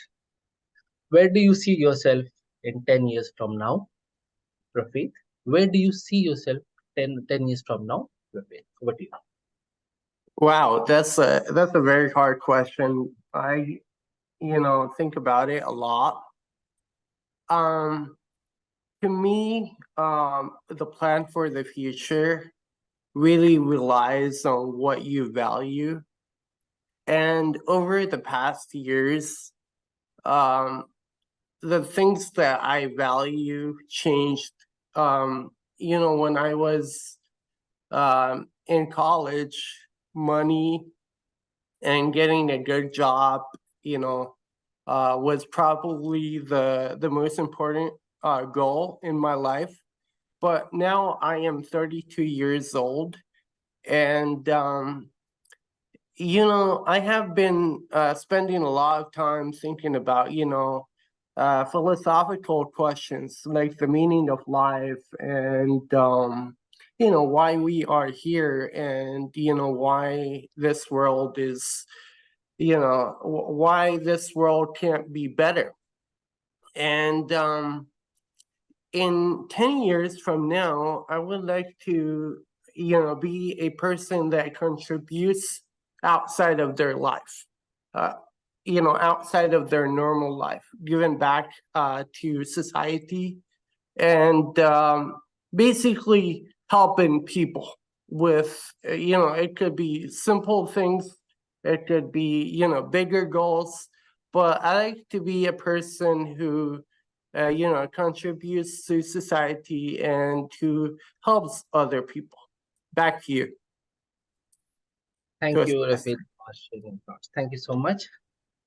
Where do you see yourself in 10 years from now, Rafid? Where do you see yourself 10 years from now, Rafid? Over to you. Wow, that's a very hard question. I think about it a lot. To me, the plan for the future really relies on what you value. And over the past years, the things that I value changed. When I was in college, money and getting a good job, was probably the most important goal in my life. But now I am 32 years old, and I have been spending a lot of time thinking about, philosophical questions like the meaning of life and, why we are here and, why this world is, why this world can't be better. And in 10 years from now, I would like to, be a person that contributes outside of their life, outside of their normal life, giving back to society and basically helping people with, it could be simple things, it could be, bigger goals, but I like to be a person who, contributes to society and who helps other people. Back to you. Thank you, Rafid, for sharing thoughts. Thank you so much.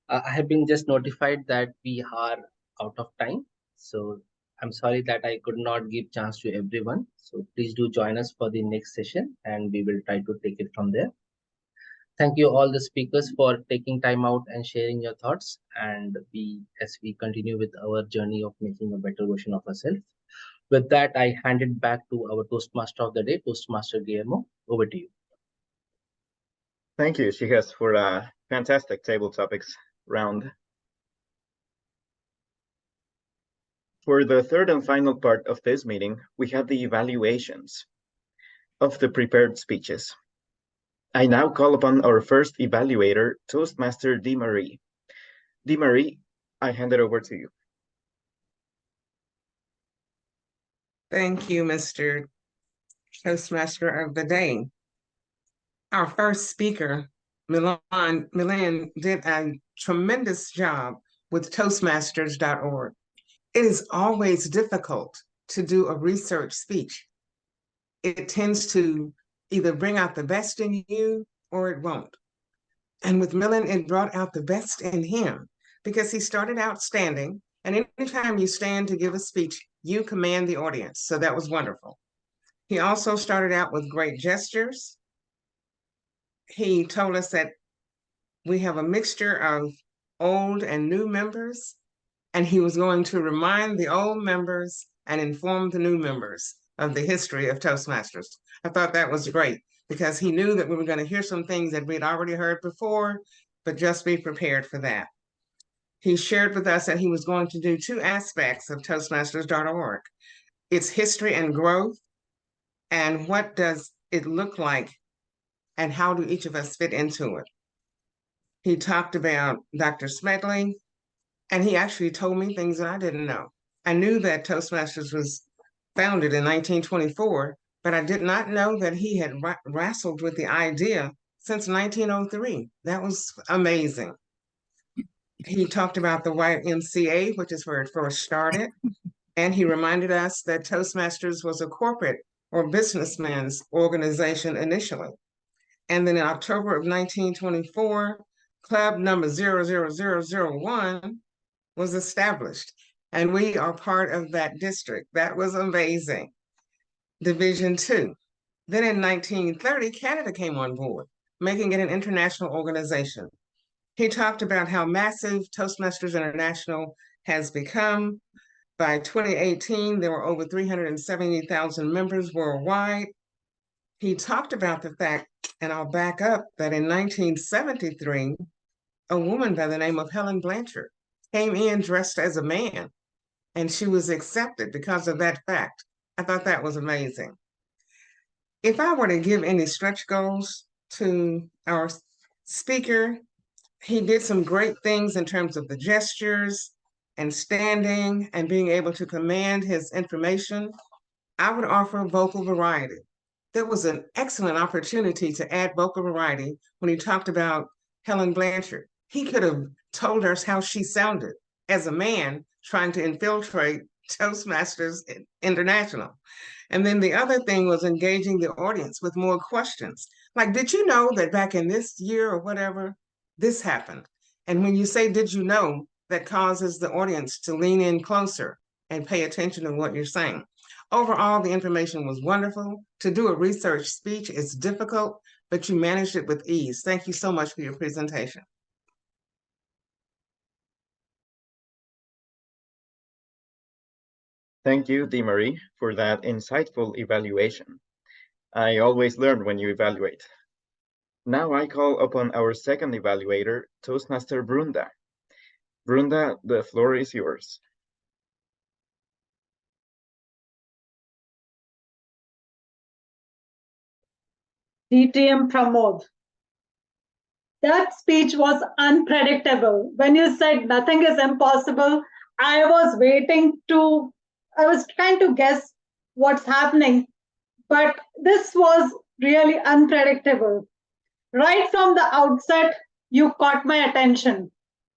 I have been just notified that we are out of time. So I'm sorry that I could not give chance to everyone. So please do join us for the next session and we will try to take it from there. Thank you all the speakers for taking time out and sharing your thoughts. And as we continue with our journey of making a better version of ourselves. With that, I hand it back to our Toastmaster of the day, Toastmaster Guillermo. Over to you. Thank you, Shigas, for a fantastic table topics round. For the third and final part of this meeting, we have the evaluations of the prepared speeches. I now call upon our first evaluator, Toastmaster DeMarie. DeMarie, I hand it over to you. Thank you, Mr. Toastmaster of the day. Our first speaker, Milan, did a tremendous job with Toastmasters.org. It is always difficult to do a research speech. It tends to either bring out the best in you or it won't. And with Milan, it brought out the best in him because he started out standing. And anytime you stand to give a speech, you command the audience. So that was wonderful. He also started out with great gestures. He told us that we have a mixture of old and new members, and he was going to remind the old members and inform the new members of the history of Toastmasters. I thought that was great because he knew that we were going to hear some things that we'd already heard before, but just be prepared for that. He shared with us that he was going to do two aspects of Toastmasters.org, its history and growth, and what does it look like, and how do each of us fit into it. He talked about Dr. Smedley, and he actually told me things that I didn't know. I knew that Toastmasters was founded in 1924, but I did not know that he had wrestled with the idea since 1903. That was amazing. He talked about the YMCA, which is where it first started, and he reminded us that Toastmasters was a corporate or businessman's organization initially. And then in October of 1924, club number 00001 was established, and we are part of that district. That was amazing. Division 2. Then in 1930, Canada came on board, making it an international organization. He talked about how massive Toastmasters International has become. By 2018, there were over 370,000 members worldwide. He talked about the fact, and I'll back up, that in 1973, a woman by the name of Helen Blanchard came in dressed as a man, and she was accepted because of that fact. I thought that was amazing. If I were to give any stretch goals to our speaker, he did some great things in terms of the gestures and standing and being able to command his information. I would offer vocal variety. There was an excellent opportunity to add vocal variety when he talked about Helen Blanchard. He could have told us how she sounded as a man trying to infiltrate Toastmasters International. And then the other thing was engaging the audience with more questions. Like, did you know that back in this year or whatever, this happened? And when you say, did you know, that causes the audience to lean in closer and pay attention to what you're saying. Overall, the information was wonderful. To do a research speech is difficult, but you managed it with ease. Thank you so much for your presentation. Thank you, Dee Marie, for that insightful evaluation. I always learn when you evaluate. Now I call upon our second evaluator, Toastmaster Brunda. Brunda, the floor is yours. DTM Pramod. That speech was unpredictable. When you said nothing is impossible, I was trying to guess what's happening, but this was really unpredictable. Right from the outset, you caught my attention,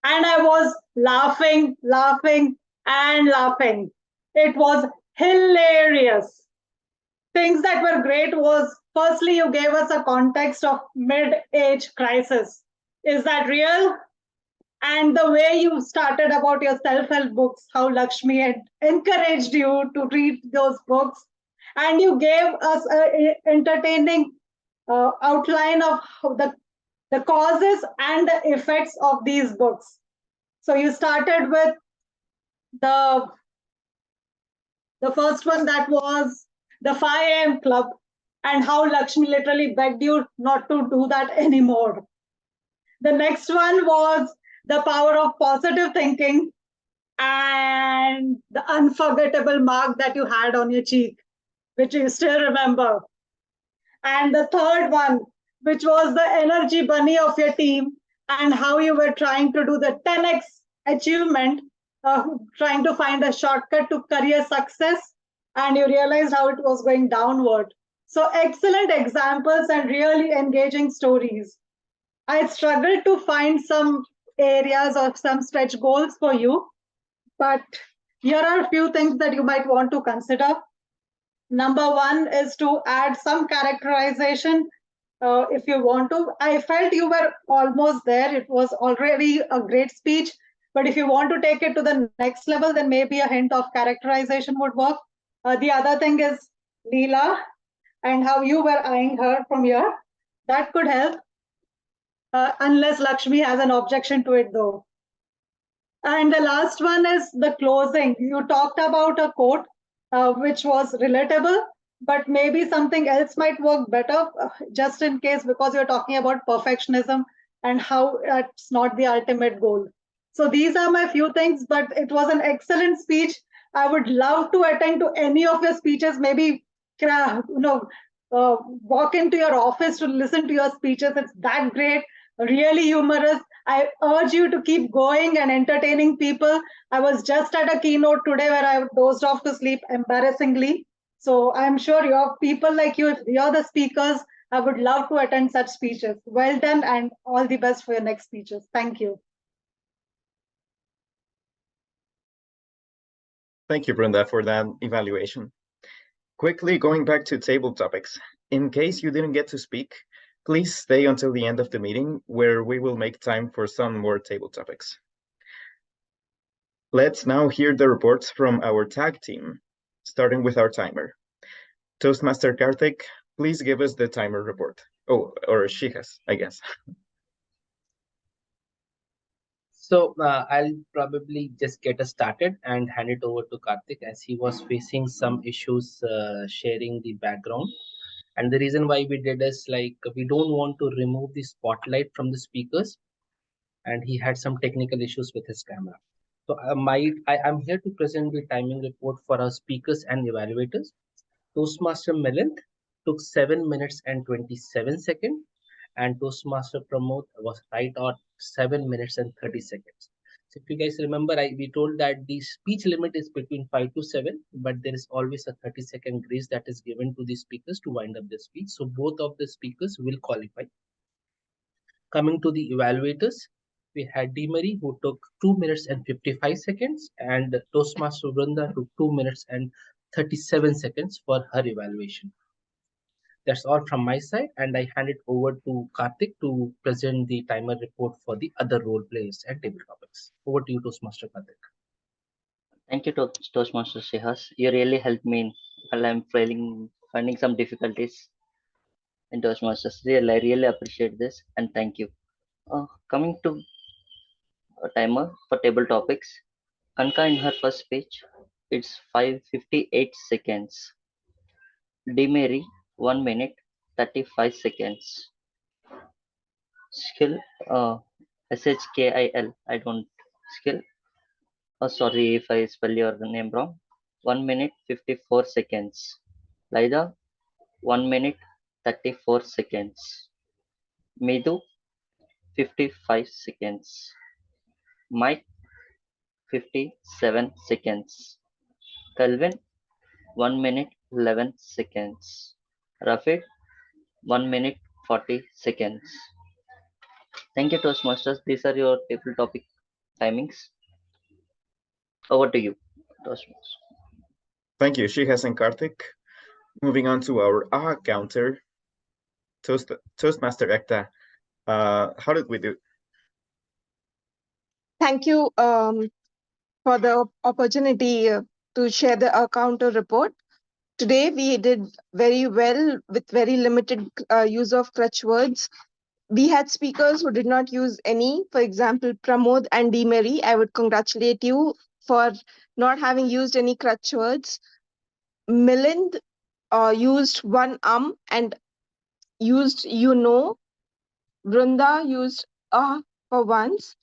and I was laughing, and laughing. It was hilarious. Things that were great was, firstly, you gave us a context of mid-age crisis. Is that real? And the way you started about your self-help books, how Lakshmi had encouraged you to read those books, and you gave us an entertaining outline of the causes and the effects of these books. So you started with the first one, that was the 5 a.m. club, and how Lakshmi literally begged you not to do that anymore. The next one was the power of positive thinking and the unforgettable mark that you had on your cheek, which you still remember. And the third one, which was the energy bunny of your team, and how you were trying to do the 10x achievement, trying to find a shortcut to career success, and you realized how it was going downward. So excellent examples and really engaging stories. I struggled to find some areas or some stretch goals for you, but here are a few things that you might want to consider. Number one is to add some characterization if you want to. I felt you were almost there. It was already a great speech, but if you want to take it to the next level, then maybe a hint of characterization would work. The other thing is Leela and how you were eyeing her from here. That could help. Unless Lakshmi has an objection to it, though. And the last one is the closing. You talked about a quote which was relatable, but maybe something else might work better, just in case, because you're talking about perfectionism and how that's not the ultimate goal. So these are my few things, but it was an excellent speech. I would love to attend to any of your speeches, maybe walk into your office to listen to your speeches. It's that great, really humorous. I urge you to keep going and entertaining people. I was just at a keynote today where I dozed off to sleep embarrassingly. So I'm sure you're people like you, if you're the speakers, I would love to attend such speeches. Well done and all the best for your next speeches. Thank you. Thank you, Brenda, for that evaluation. Quickly going back to table topics. In case you didn't get to speak, please stay until the end of the meeting, where we will make time for some more table topics. Let's now hear the reports from our tag team, starting with our timer. Toastmaster Karthik, please give us the timer report. Oh, or she has, I guess. So I'll probably just get us started and hand it over to Karthik, as he was facing some issues sharing the background. And the reason why we did is, like, we don't want to remove the spotlight from the speakers, and he had some technical issues with his camera. So I'm here to present the timing report for our speakers and evaluators. Toastmaster Milind took 7 minutes and 27 seconds, and Toastmaster Pramod was right at 7 minutes and 30 seconds. So if you guys remember, we told that the speech limit is between 5 to 7, but there is always a 30-second grace that is given to the speakers to wind up the speech. So both of the speakers will qualify. Coming to the evaluators, we had Dee Marie, who took 2 minutes and 55 seconds, and Toastmaster Vrunda took 2 minutes and 37 seconds for her evaluation. That's all from my side, and I hand it over to Karthik to present the timer report for the other role players and table topics. Over to you, Toastmaster Karthik. Thank you, Toastmaster Shehas. You really helped me while I'm finding some difficulties. in Toastmasters. Really, I really appreciate this and thank you. Coming to a timer for table topics, Kanka in her first speech, it's 5:58 seconds. Mary, 1 minute 35 seconds. Skill, SHKIL, I don't skill. Sorry if I spell your name wrong. 1 minute 54 seconds. Laida, 1 minute 34 seconds. Medu, 55 seconds. Mike, 57 seconds. Calvin, 1 minute 11 seconds. Rafid, 1 minute 40 seconds. Thank you, Toastmasters. These are your table topic timings. Over to you, Toastmasters. Thank you, Shihas and Karthik. Moving on to our counter, Toastmaster Ekta. How did we do? Thank you for the opportunity to share the counter report. Today we did very well with very limited use of crutch words. We had speakers who did not use any. For example, Pramod and Mary, I would congratulate you for not having used any crutch words. Milind used one and used you know. Vrunda used for once.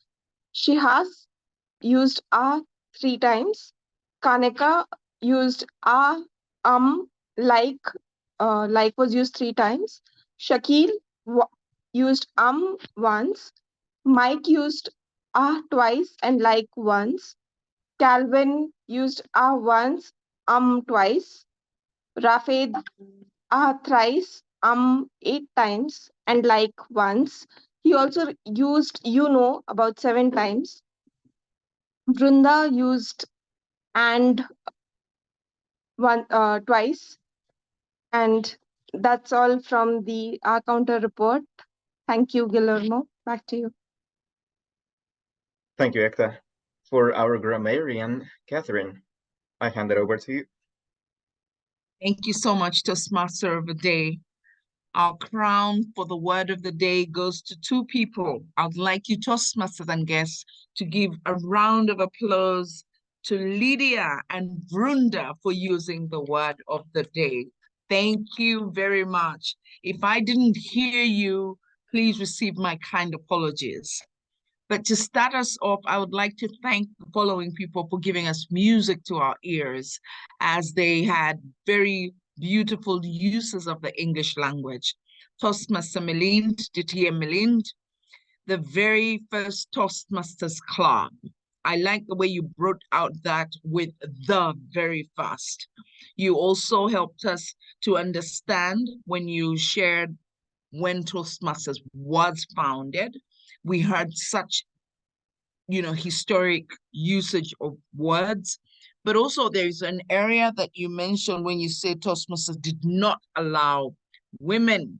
Shihas used 3 times. Kaneka used like was used 3 times. Shakil used once. Mike used twice and like once. Calvin used once, twice. Rafid thrice, 8 times and like once. He also used about 7 times. Vrunda used and twice. And that's all from the counter report. Thank you, Guillermo. Back to you. Thank you, Ekta. For our grammarian, Catherine, I hand it over to you. Thank you so much, Toastmaster of the Day. Our crown for the word of the day goes to 2 people. I'd like you, Toastmasters and guests, to give a round of applause to Lydia and Vrunda for using the word of the day. Thank you very much. If I didn't hear you, please receive my kind apologies. But to start us off, I would like to thank the following people for giving us music to our ears, as they had very beautiful uses of the English language. Toastmaster Milind, DTM Milind, the very first Toastmasters Club. I like the way you brought out that with the very first. You also helped us to understand when you shared when Toastmasters was founded. We heard such, historic usage of words, but also there's an area that you mentioned when you said Toastmasters did not allow women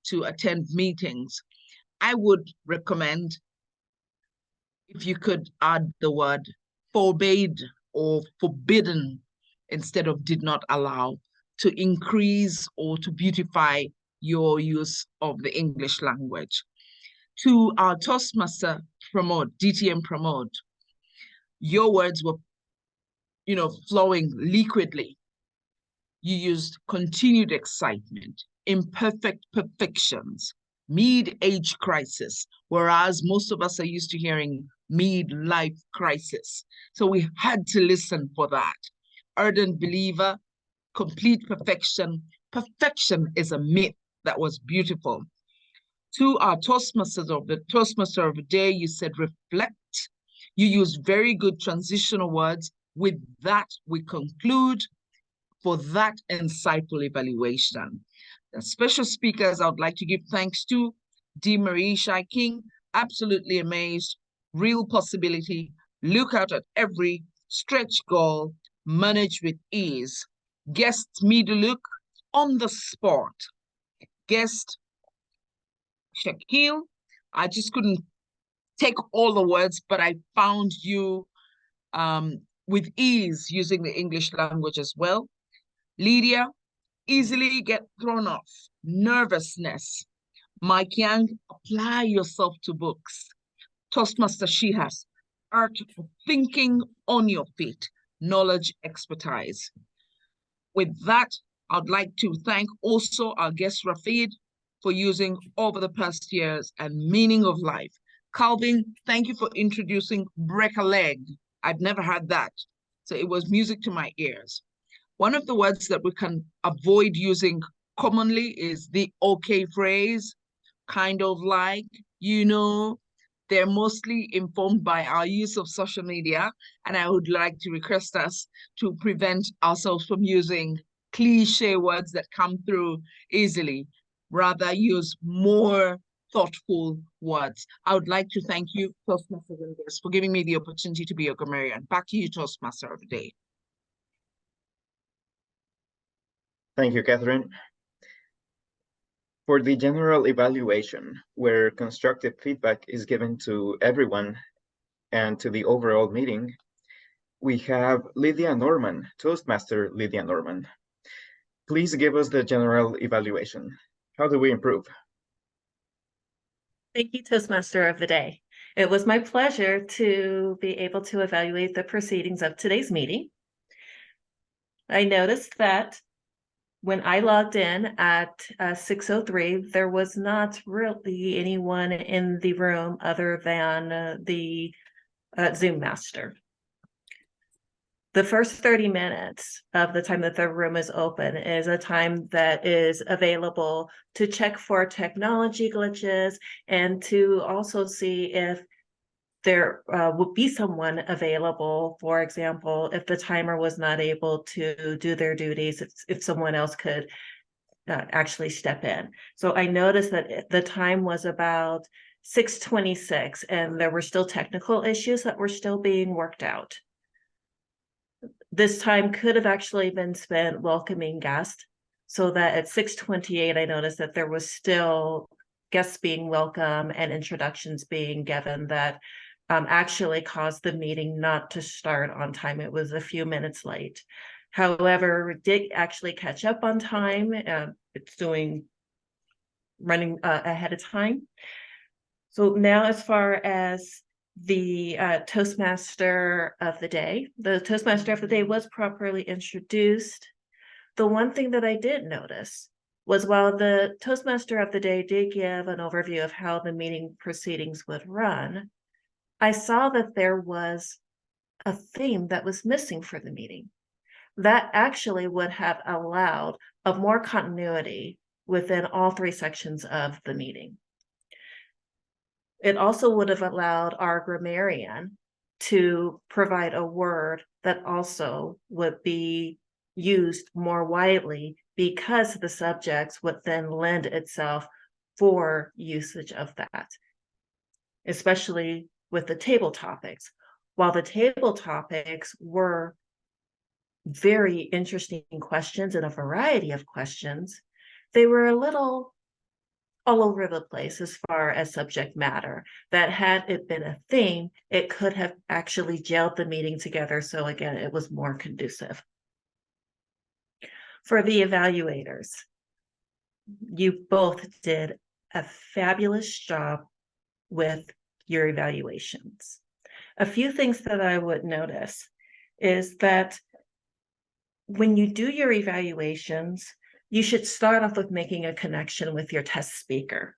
to attend meetings. I would recommend if you could add the word forbade or forbidden instead of did not allow, to increase or to beautify your use of the English language. To our Toastmaster Promote, DTM Promote, your words were, flowing liquidly. You used continued excitement, imperfect perfections, mid-age crisis, whereas most of us are used to hearing mid-life crisis. So we had to listen for that. Ardent believer, complete perfection. Perfection is a myth. That was beautiful. To our Toastmaster of the day, you said reflect. You used very good transitional words. With that, we conclude for that insightful evaluation. The special speakers I would like to give thanks to: Marie Shai King, absolutely amazed, real possibility, look out at every stretch goal, manage with ease. Guest Miduluk, on the spot. Guest Shakil, I just couldn't take all the words, but I found you with ease using the English language as well. Lydia, easily get thrown off. Nervousness. Mike Yang, apply yourself to books. Toastmaster She has art of thinking on your feet, knowledge, expertise. With that, I'd like to thank also our guest Rafid for using over the past years and meaning of life. Calvin, thank you for introducing break a leg. I'd never heard that. So it was music to my ears. One of the words that we can avoid using commonly is the okay phrase, kind of like, you know. They're mostly informed by our use of social media, and I would like to request us to prevent ourselves from using cliche words that come through easily. Rather, use more thoughtful words. I would like to thank you, Toastmasters and guests, for giving me the opportunity to be your grammarian. Back to you, Toastmaster of the Day. Thank you, Catherine. For the general evaluation, where constructive feedback is given to everyone and to the overall meeting, we have Lydia Norman, Toastmaster Lydia Norman. Please give us the general evaluation. How do we improve? Thank you, Toastmaster of the Day. It was my pleasure to be able to evaluate the proceedings of today's meeting. I noticed that when I logged in at 6:03, there was not really anyone in the room other than the Zoom master. The first 30 minutes of the time that the room is open is a time that is available to check for technology glitches and to also see if there would be someone available. For example, if the timer was not able to do their duties, if someone else could actually step in. So I noticed that the time was about 6:26 and there were still technical issues that were still being worked out. This time could have actually been spent welcoming guests, so that at 6:28, I noticed that there was still guests being welcome and introductions being given that actually caused the meeting not to start on time. It was a few minutes late. However, it did actually catch up on time. It's running ahead of time. So now, as far as the Toastmaster of the Day, the Toastmaster of the Day was properly introduced. The one thing that I did notice was while the Toastmaster of the Day did give an overview of how the meeting proceedings would run, I saw that there was a theme that was missing for the meeting. That actually would have allowed of more continuity within all three sections of the meeting. It also would have allowed our grammarian to provide a word that also would be used more widely, because the subjects would then lend itself for usage of that, especially with the table topics. While the table topics were very interesting questions and a variety of questions, they were a little all over the place as far as subject matter, that had it been a theme, it could have actually gelled the meeting together. So again, it was more conducive. For the evaluators, you both did a fabulous job with your evaluations. A few things that I would notice is that when you do your evaluations, you should start off with making a connection with your test speaker.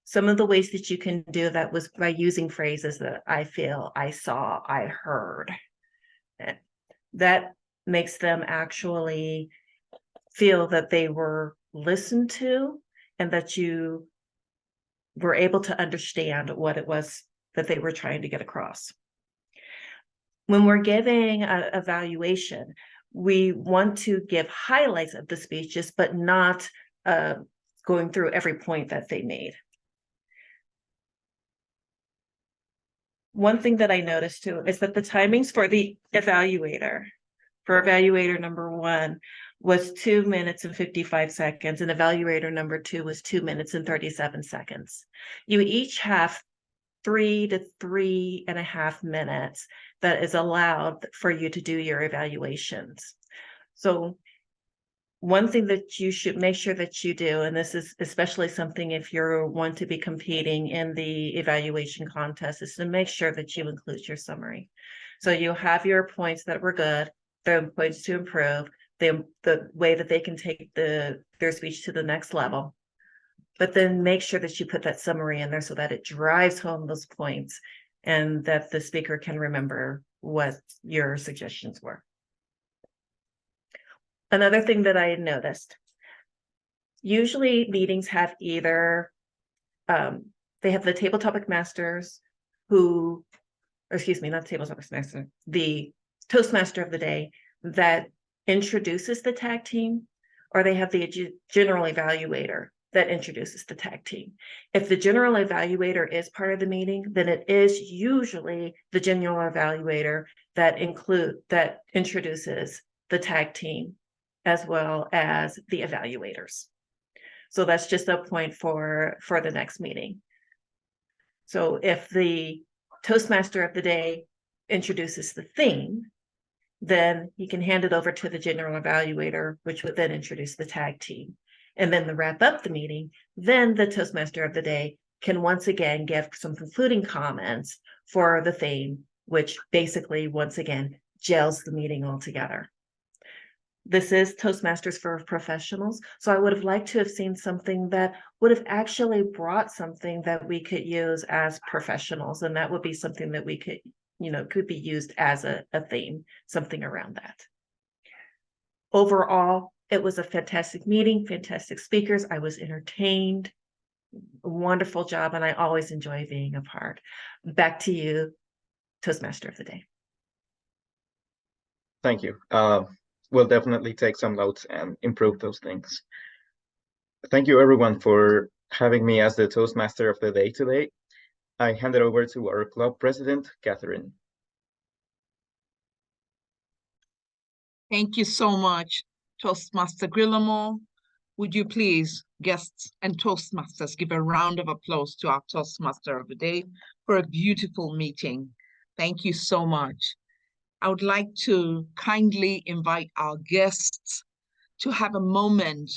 Some of the ways that you can do that was by using phrases that I feel, I saw, I heard. That makes them actually feel that they were listened to and that you were able to understand what it was that they were trying to get across. When we're giving an evaluation, we want to give highlights of the speeches, but not going through every point that they made. One thing that I noticed too is that the timings for the evaluator, for evaluator number 1 was 2 minutes and 55 seconds, and evaluator number 2 was 2 minutes and 37 seconds. You each have 3 to 3.5 minutes that is allowed for you to do your evaluations. So one thing that you should make sure that you do, and this is especially something if you want to be competing in the evaluation contest, is to make sure that you include your summary. So you have your points that were good, the points to improve, the way that they can take their speech to the next level. But then make sure that you put that summary in there so that it drives home those points and that the speaker can remember what your suggestions were. Another thing that I noticed, usually meetings have either, they have the table topic masters who, or excuse me, not the table topic master, the Toastmaster of the day that introduces the tag team, or they have the general evaluator that introduces the tag team. If the general evaluator is part of the meeting, then it is usually the general evaluator that introduces the tag team as well as the evaluators. So that's just a point for the next meeting. So if the Toastmaster of the day introduces the theme, then he can hand it over to the general evaluator, which would then introduce the tag team. And then to wrap up the meeting, then the Toastmaster of the day can once again give some concluding comments for the theme, which basically, once again, gels the meeting all together. This is Toastmasters for Professionals. So I would have liked to have seen something that would have actually brought something that we could use as professionals. And that would be something that we could, could be used as a theme, something around that. Overall, it was a fantastic meeting, fantastic speakers. I was entertained, wonderful job, and I always enjoy being a part. Back to you, Toastmaster of the day. Thank you. We'll definitely take some notes and improve those things. Thank you everyone for having me as the Toastmaster of the day today. I hand it over to our club president, Catherine. Thank you so much, Toastmaster Guillermo. Would you please, guests and Toastmasters, give a round of applause to our Toastmaster of the day for a beautiful meeting. Thank you so much. I would like to kindly invite our guests to have a moment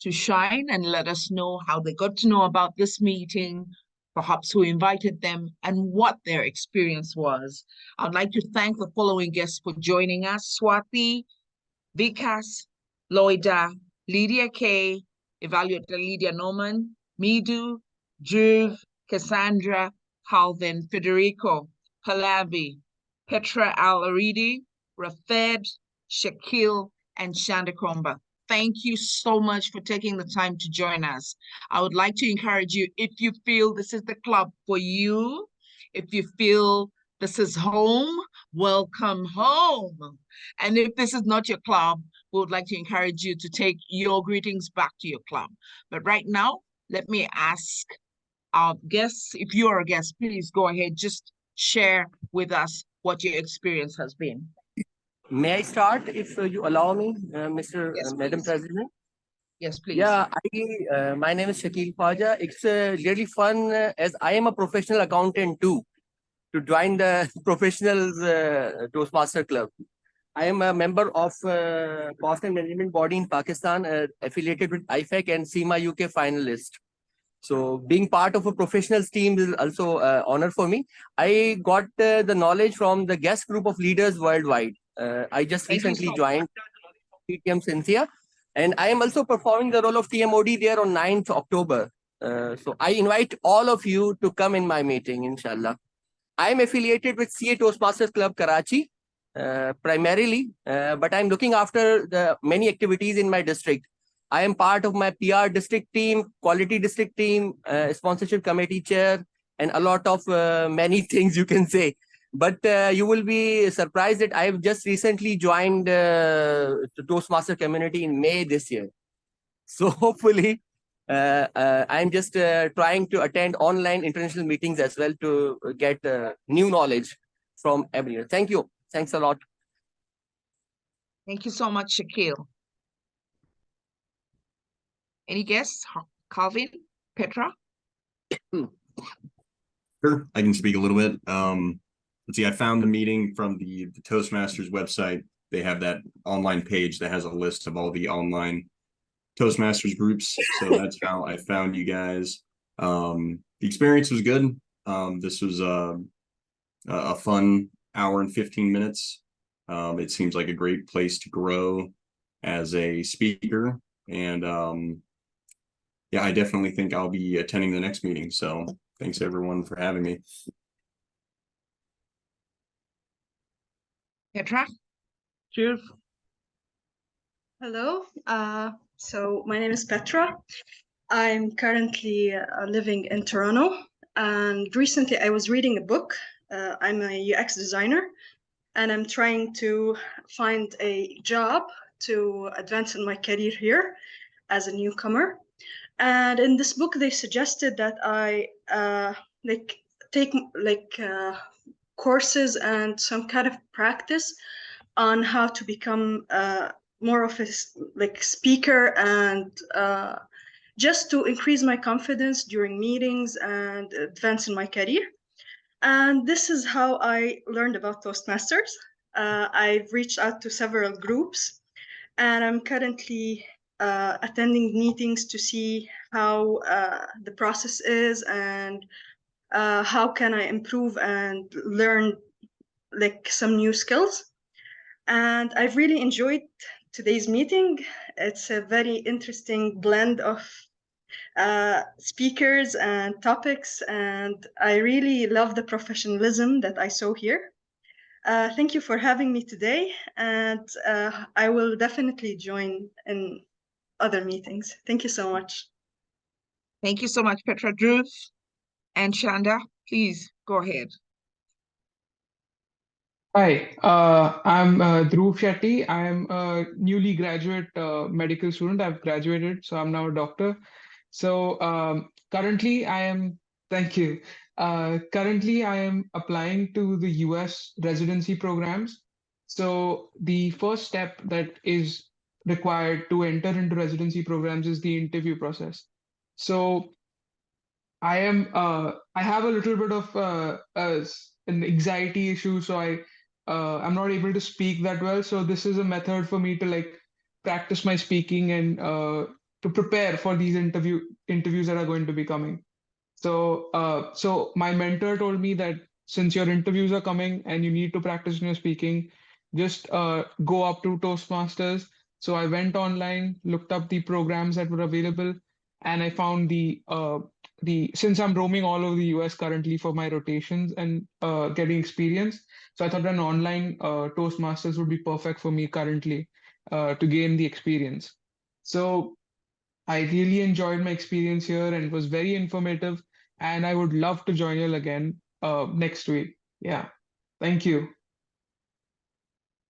to shine and let us know how they got to know about this meeting, perhaps who invited them, and what their experience was. I'd like to thank the following guests for joining us: Swati, Vikas, Loida, Lydia K, Evaluator Lydia Norman, Midu, Dhruv, Cassandra, Calvin, Federico, Pallavi, Petra Al-Aridi, Rafed, Shakil, and Shandakomba. Thank you so much for taking the time to join us. I would like to encourage you, if you feel this is the club for you, if you feel this is home, welcome home. And if this is not your club, we would like to encourage you to take your greetings back to your club. But right now, let me ask our guests, if you're a guest, please go ahead, just share with us what your experience has been. May I start, if you allow me, Mr. Yes, Madam President? Yes, please. Yeah, my name is Shakil Khwaja. It's really fun as I am a professional accountant too, to join the professionals Toastmaster Club. I am a member of cost and management body in Pakistan, affiliated with IFAC and SEMA UK finalist. So being part of a professionals team is also an honor for me. I got the knowledge from the guest group of leaders worldwide. I just recently joined TTM Cynthia, and I am also performing the role of TMOD there on 9th October. So I invite all of you to come in my meeting, inshallah. I am affiliated with CA Toastmasters Club Karachi, primarily, but I'm looking after the many activities in my district. I am part of my PR district team, quality district team, sponsorship committee chair, and a lot of many things you can say. But you will be surprised that I have just recently joined the Toastmaster community in May this year. So hopefully, I'm just trying to attend online international meetings as well to get new knowledge from everyone. Thank you. Thanks a lot. Thank you so much, Shakil. Any guests? Calvin, Petra? Sure, I can speak a little bit. Let's see, I found the meeting from the Toastmasters website they have that online page that has a list of all the online Toastmasters groups. So that's how I found you guys. The experience was good. This was a fun hour and 15 minutes. It seems like a great place to grow as a speaker. And yeah, I definitely think I'll be attending the next meeting. So thanks everyone for having me. Petra, Jules. Hello. So my name is Petra. I'm currently living in Toronto, and recently I was reading a book. I'm a UX designer, and I'm trying to find a job to advance in my career here as a newcomer. And in this book, they suggested that I take courses and some kind of practice on how to become more of a speaker and just to increase my confidence during meetings and advance in my career. And this is how I learned about Toastmasters. I've reached out to several groups, and I'm currently attending meetings to see how the process is and how can I improve and learn some new skills. And I've really enjoyed today's meeting. It's a very interesting blend of speakers and topics, and I really love the professionalism that I saw here. Thank you for having me today, and I will definitely join in other meetings. Thank you so much. Thank you so much, Petra. Drews and Shanda, please go ahead. Hi, I'm Dhruv Shetty. I'm a newly graduate medical student. I've graduated, so I'm now a doctor. So currently, thank you. Currently, I am applying to the US residency programs. So the first step that is required to enter into residency programs is the interview process. So I have a little bit of an anxiety issue, so I'm not able to speak that well. So this is a method for me to practice my speaking and to prepare for these interviews that are going to be coming. So my mentor told me that since your interviews are coming and you need to practice in your speaking, just go up to Toastmasters. So I went online, looked up the programs that were available, and I found since I'm roaming all over the US currently for my rotations and getting experience, so I thought an online Toastmasters would be perfect for me currently to gain the experience. So I really enjoyed my experience here and it was very informative, and I would love to join you again next week. Yeah, thank you.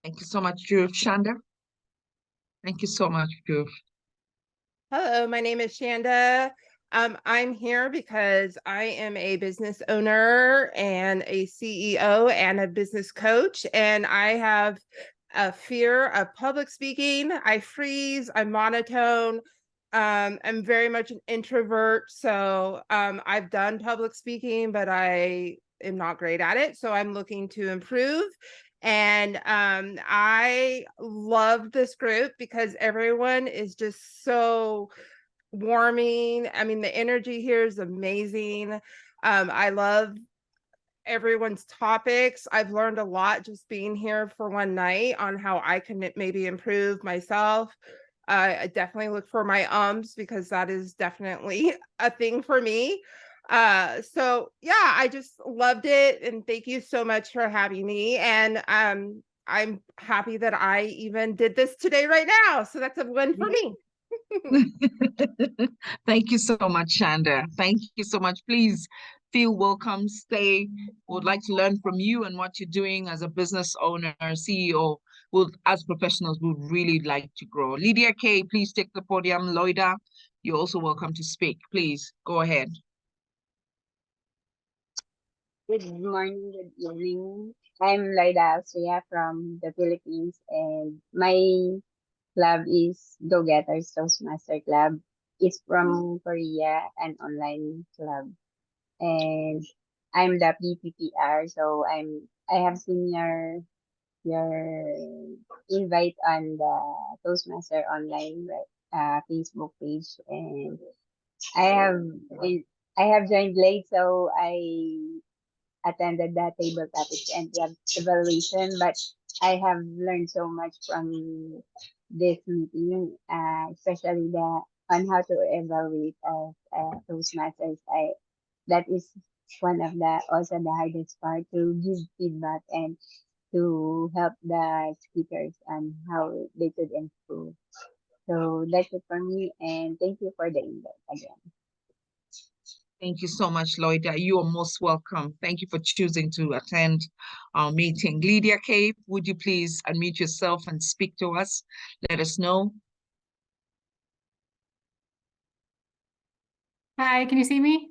Thank you so much, Drew. Shanda? Thank you so much, Drew. Hello, my name is Shanda. I'm here because I am a business owner and a CEO and a business coach, and I have a fear of public speaking. I freeze, I'm monotone. I'm very much an introvert, so I've done public speaking, but I am not great at it, so I'm looking to improve. And I love this group because everyone is just so warming. I mean, the energy here is amazing. I love everyone's topics. I've learned a lot just being here for one night on how I can maybe improve myself. I definitely look for my ums because that is definitely a thing for me. So yeah, I just loved it, and thank you so much for having me. And I'm happy that I even did this today right now. So that's a win for me. Thank you so much, Shanda. Thank you so much. Please feel welcome. Stay. Would like to learn from you and what you're doing as a business owner, CEO. As professionals, would really like to grow. Lydia K, please take the podium. Loida, you're also welcome to speak. Please go ahead. Good morning, good evening. I'm Loida Suya from the Philippines, and my club is Go Getters Toastmaster Club. It's from Korea, an online club, and I'm the PPPR. So I have senior your invite on the Toastmaster online Facebook page, and I have I have joined late, so I attended the table topics and the evaluation, but I have learned so much from this meeting, especially the on how to evaluate as Toastmasters. That is one of the also the hardest part, to give feedback and to help the speakers on how they could improve. So that's it for me, and thank you for the invite again. Thank you so much, Lloyda. You are most welcome. Thank you for choosing to attend our meeting. Lydia Cape, would you please unmute yourself and speak to us? Let us know. Hi, can you see me?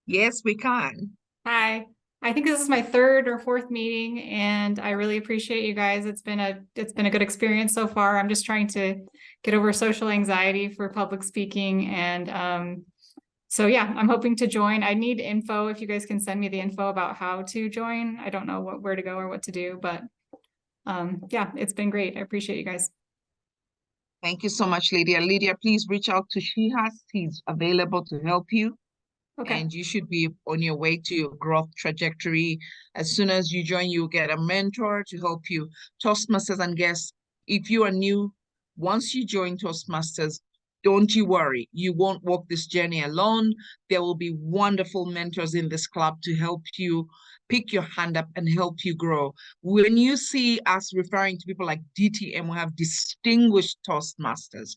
Yes, we can. Hi. I think this is my third or fourth meeting, and I really appreciate you guys. It's been a good experience so far. I'm just trying to get over social anxiety for public speaking, and so yeah, I'm hoping to join. I need info. If you guys can send me the info about how to join. I don't know where to go or what to do, but yeah, it's been great. I appreciate you guys. Thank you so much, Lydia. Lydia, please reach out to Shihas. He's available to help you. Okay. And you should be on your way to your growth trajectory. As soon as you join, you'll get a mentor to help you. Toastmasters and guests, if you are new, once you join Toastmasters, don't you worry. You won't walk this journey alone. There will be wonderful mentors in this club to help you pick your hand up and help you grow. When you see us referring to people like DTM, we have distinguished Toastmasters.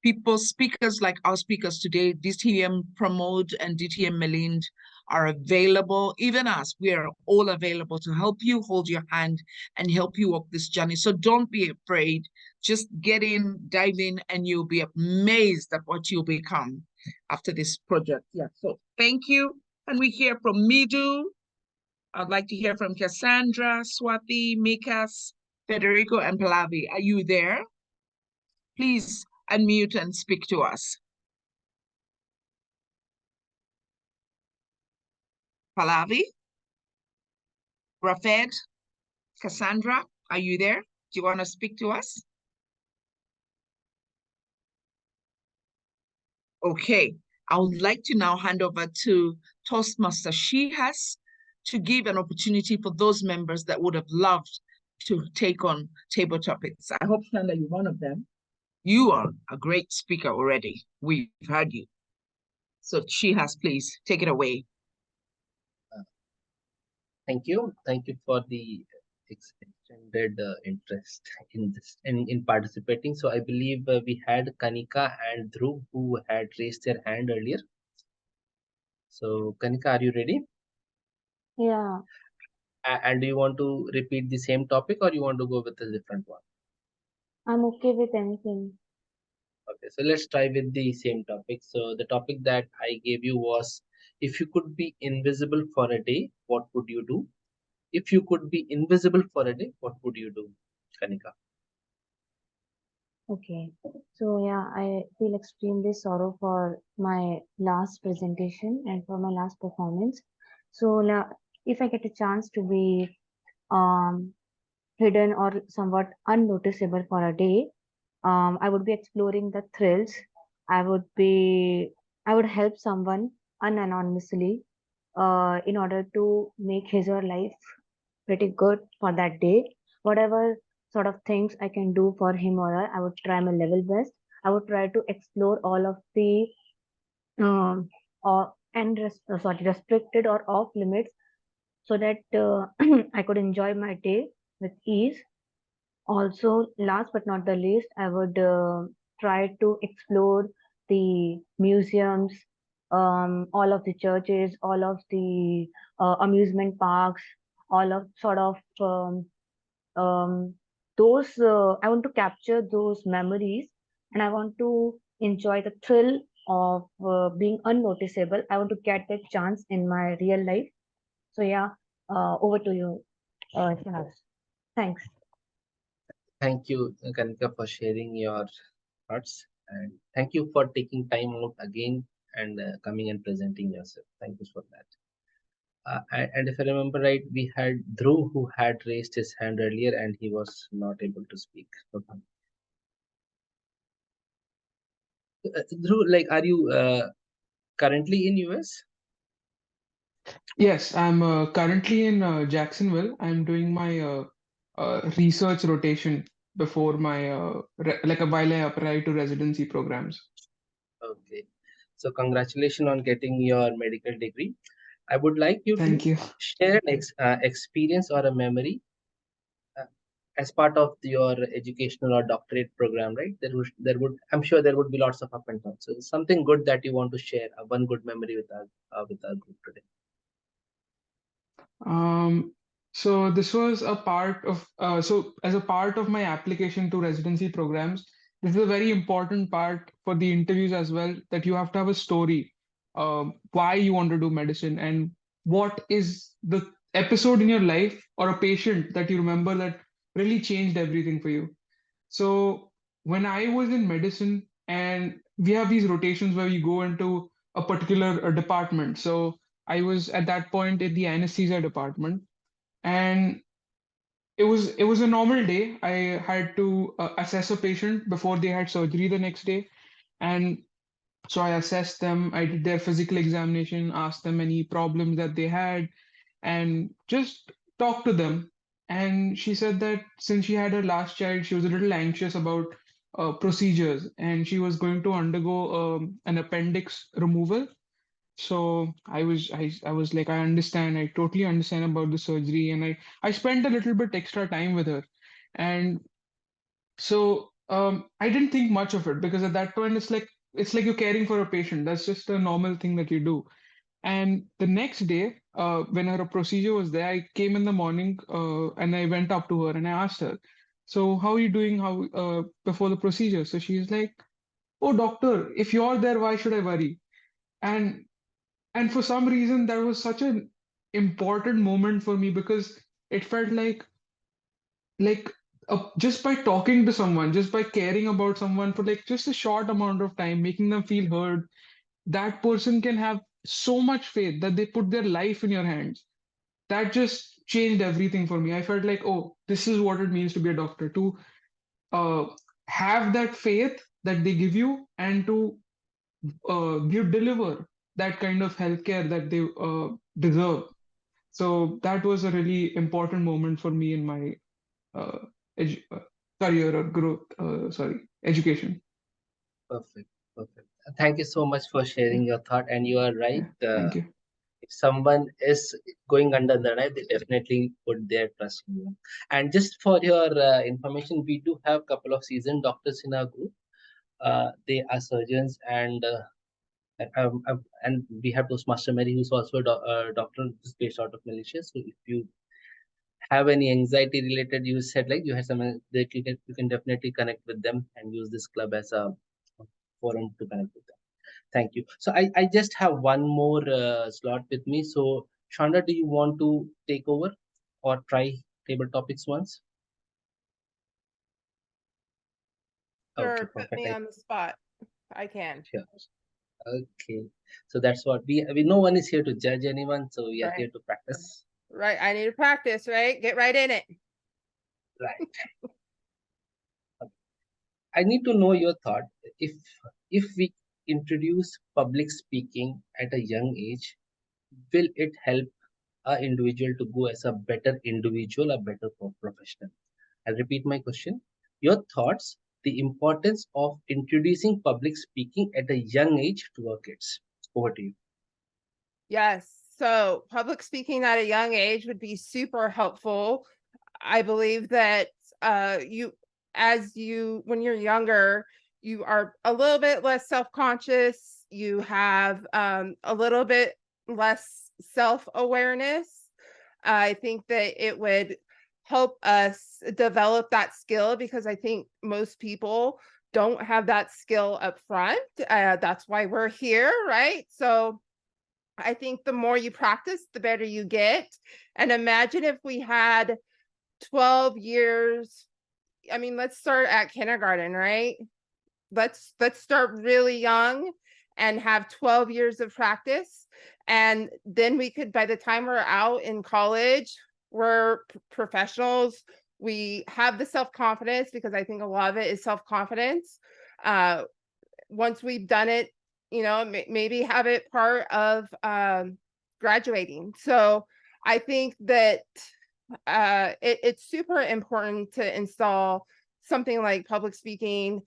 People, speakers like our speakers today, DTM Promote and DTM Melind, are available. Even us, we are all available to help you, hold your hand, and help you walk this journey. So don't be afraid. Just get in, dive in, and you'll be amazed at what you'll become after this project. Yeah, so thank you. And we hear from Midu. I'd like to hear from Cassandra, Swati, Mikas, Federico, and Pallavi. Are you there? Please unmute and speak to us. Pallavi, Rafed, Cassandra, are you there? Do you want to speak to us? Okay, I would like to now hand over to Toastmaster Shihas to give an opportunity for those members that would have loved to take on table topics. I hope, Shanda, you're one of them. You are a great speaker already. We've heard you. So Shihas, please take it away. Thank you. Thank you for the extended interest in this in participating. So I believe we had Kanika and Dhruv who had raised their hand earlier. So Kanika, are you ready? Yeah, And do you want to repeat the same topic or you want to go with a different one? I'm okay with anything. Okay, so let's try with the same topic. So the topic that I gave you was, if you could be invisible for a day, what would you do? If you could be invisible for a day, what would you do, Kanika? Okay, so yeah, I feel extremely sorrow for my last presentation and for my last performance. So if I get a chance to be um, hidden or somewhat unnoticeable for a day, I would be exploring the thrills. I would be, I would help someone unanonymously in order to make his or life pretty good for that day. Whatever sort of things I can do for him or her, I would try my level best. I would try to explore all of the restricted or off limits so that I could enjoy my day with ease. Also, last but not the least, I would try to explore the museums, all of the churches, all of the amusement parks, all of sort of um, those. I want to capture those memories, and I want to enjoy the thrill of being unnoticeable. I want to get that chance in my real life. So yeah, over to you, Shahaz. Thanks. Thank you, Kanika, for sharing your thoughts. And thank you for taking time out again and coming and presenting yourself. Thank you for that. And if I remember right, we had Dhruv who had raised his hand earlier and he was not able to speak. Okay. Dhruv, like, are you currently in US? Yes, I'm currently in Jacksonville. I'm doing my research rotation before my like a while I apply to residency programs. Okay. So congratulations on getting your medical degree. I would like you Thank to you. share an experience or a memory uh, as part of your educational or doctorate program, right? I'm sure there would be lots of up and downs. So something good that you want to share, one good memory with our group today. So this was a part of so as a part of my application to residency programs, this is a very important part for the interviews as well, that you have to have a story, why you want to do medicine and what is the episode in your life or a patient that you remember that really changed everything for you. So when I was in medicine, and we have these rotations where you go into a particular department. So I was at that point in the anesthesia department, and it was a normal day. I had to assess a patient before they had surgery the next day, and so I assessed them. I did their physical examination, asked them any problems that they had, and just talked to them. And she said that since she had her last child, she was a little anxious about procedures, and she was going to undergo an appendix removal. So I was like, I understand, I totally understand about the surgery, and I spent a little bit extra time with her. And so I didn't think much of it, because at that point it's like you're caring for a patient. That's just a normal thing that you do. And the next day, when her procedure was there, I came in the morning and I went up to her and I asked her, "So how are you doing? How before the procedure?" So she's like, "Oh, doctor, if you're there, why should I worry?" And and for some reason, that was such an important moment for me, because it felt like just by talking to someone, just by caring about someone for like just a short amount of time, making them feel heard, that person can have so much faith that they put their life in your hands. That just changed everything for me. I felt like, oh, this is what it means to be a doctor, to uh, have that faith that they give you, and to deliver that kind of healthcare that they deserve. So that was a really important moment for me in my uh, edu- uh, career or growth, sorry, education. Perfect, perfect. Thank you so much for sharing your thought. And you are right. Thank you. If someone is going under the knife, they definitely put their trust in you. And just for your information, we do have a couple of seasoned doctors in our group. They are surgeons, and we have Toastmaster Mary, who's also a doctor who's based out of Malaysia. So if you have any anxiety related, you said like you had some, you can definitely connect with them and use this club as a forum to connect with them. Thank you. So I just have one more slot with me. So Shonda, do you want to take over or try table topics once? Sure, Okay, put perfect. me on the spot. I can. Sure. Okay. So that's what we no one is here to judge anyone. So we are Right. here to practice. Right. I need to practice, right? Get right in it. Right. I need to know your thought. If we introduce public speaking at a young age, will it help an individual to go as a better individual, a better professional? I'll repeat my question. Your thoughts, the importance of introducing public speaking at a young age to our kids. Over to you. Yes. So public speaking at a young age would be super helpful. I believe that when you're younger, you are a little bit less self-conscious. You have a little bit less self-awareness. I think that it would help us develop that skill, because I think most people don't have that skill up front. That's why we're here, right? So I think the more you practice, the better you get. And imagine if we had 12 years. I mean, let's start at kindergarten, right? Let's start really young and have 12 years of practice. And then we could, by the time we're out in college, we're professionals. We have the self-confidence, because I think a lot of it is self-confidence. Once we've done it, you know, maybe have it part of graduating. So I think that it's super important to install something like public speaking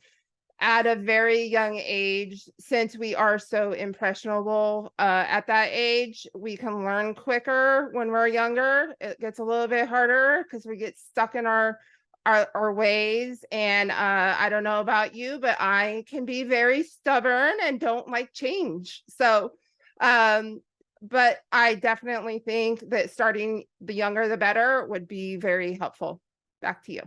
at a very young age, since we are so impressionable at that age. We can learn quicker when we're younger. It gets a little bit harder because we get stuck in our ways. And I don't know about you, but I can be very stubborn and don't like change. So, but I definitely think that starting the younger, the better would be very helpful. Back to you.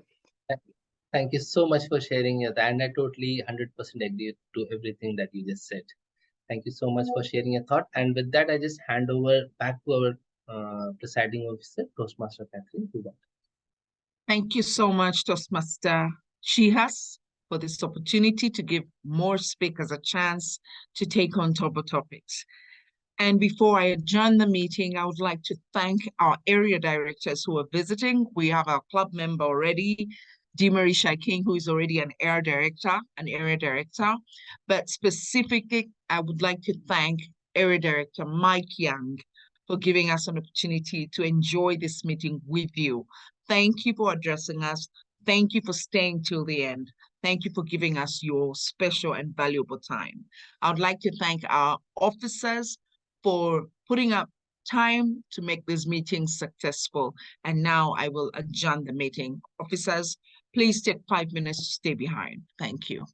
Thank you so much for sharing your thought, and I totally 100% agree to everything that you just said. Thank you so much for sharing your thought. And with that, I just hand over back to our presiding officer, Toastmaster Catherine. Thank you so much, Toastmaster Shihas, for this opportunity to give more speakers a chance to take on topics. And before I adjourn the meeting, I would like to thank our area directors who are visiting. We have our club member already, Dimarisha King, who is already an area director. But specifically, I would like to thank area director Mike Young for giving us an opportunity to enjoy this meeting with you. Thank you for addressing us. Thank you for staying till the end. Thank you for giving us your special and valuable time. I would like to thank our officers for putting up time to make this meeting successful. And now I will adjourn the meeting. Officers, please take 5 minutes to stay behind. Thank you.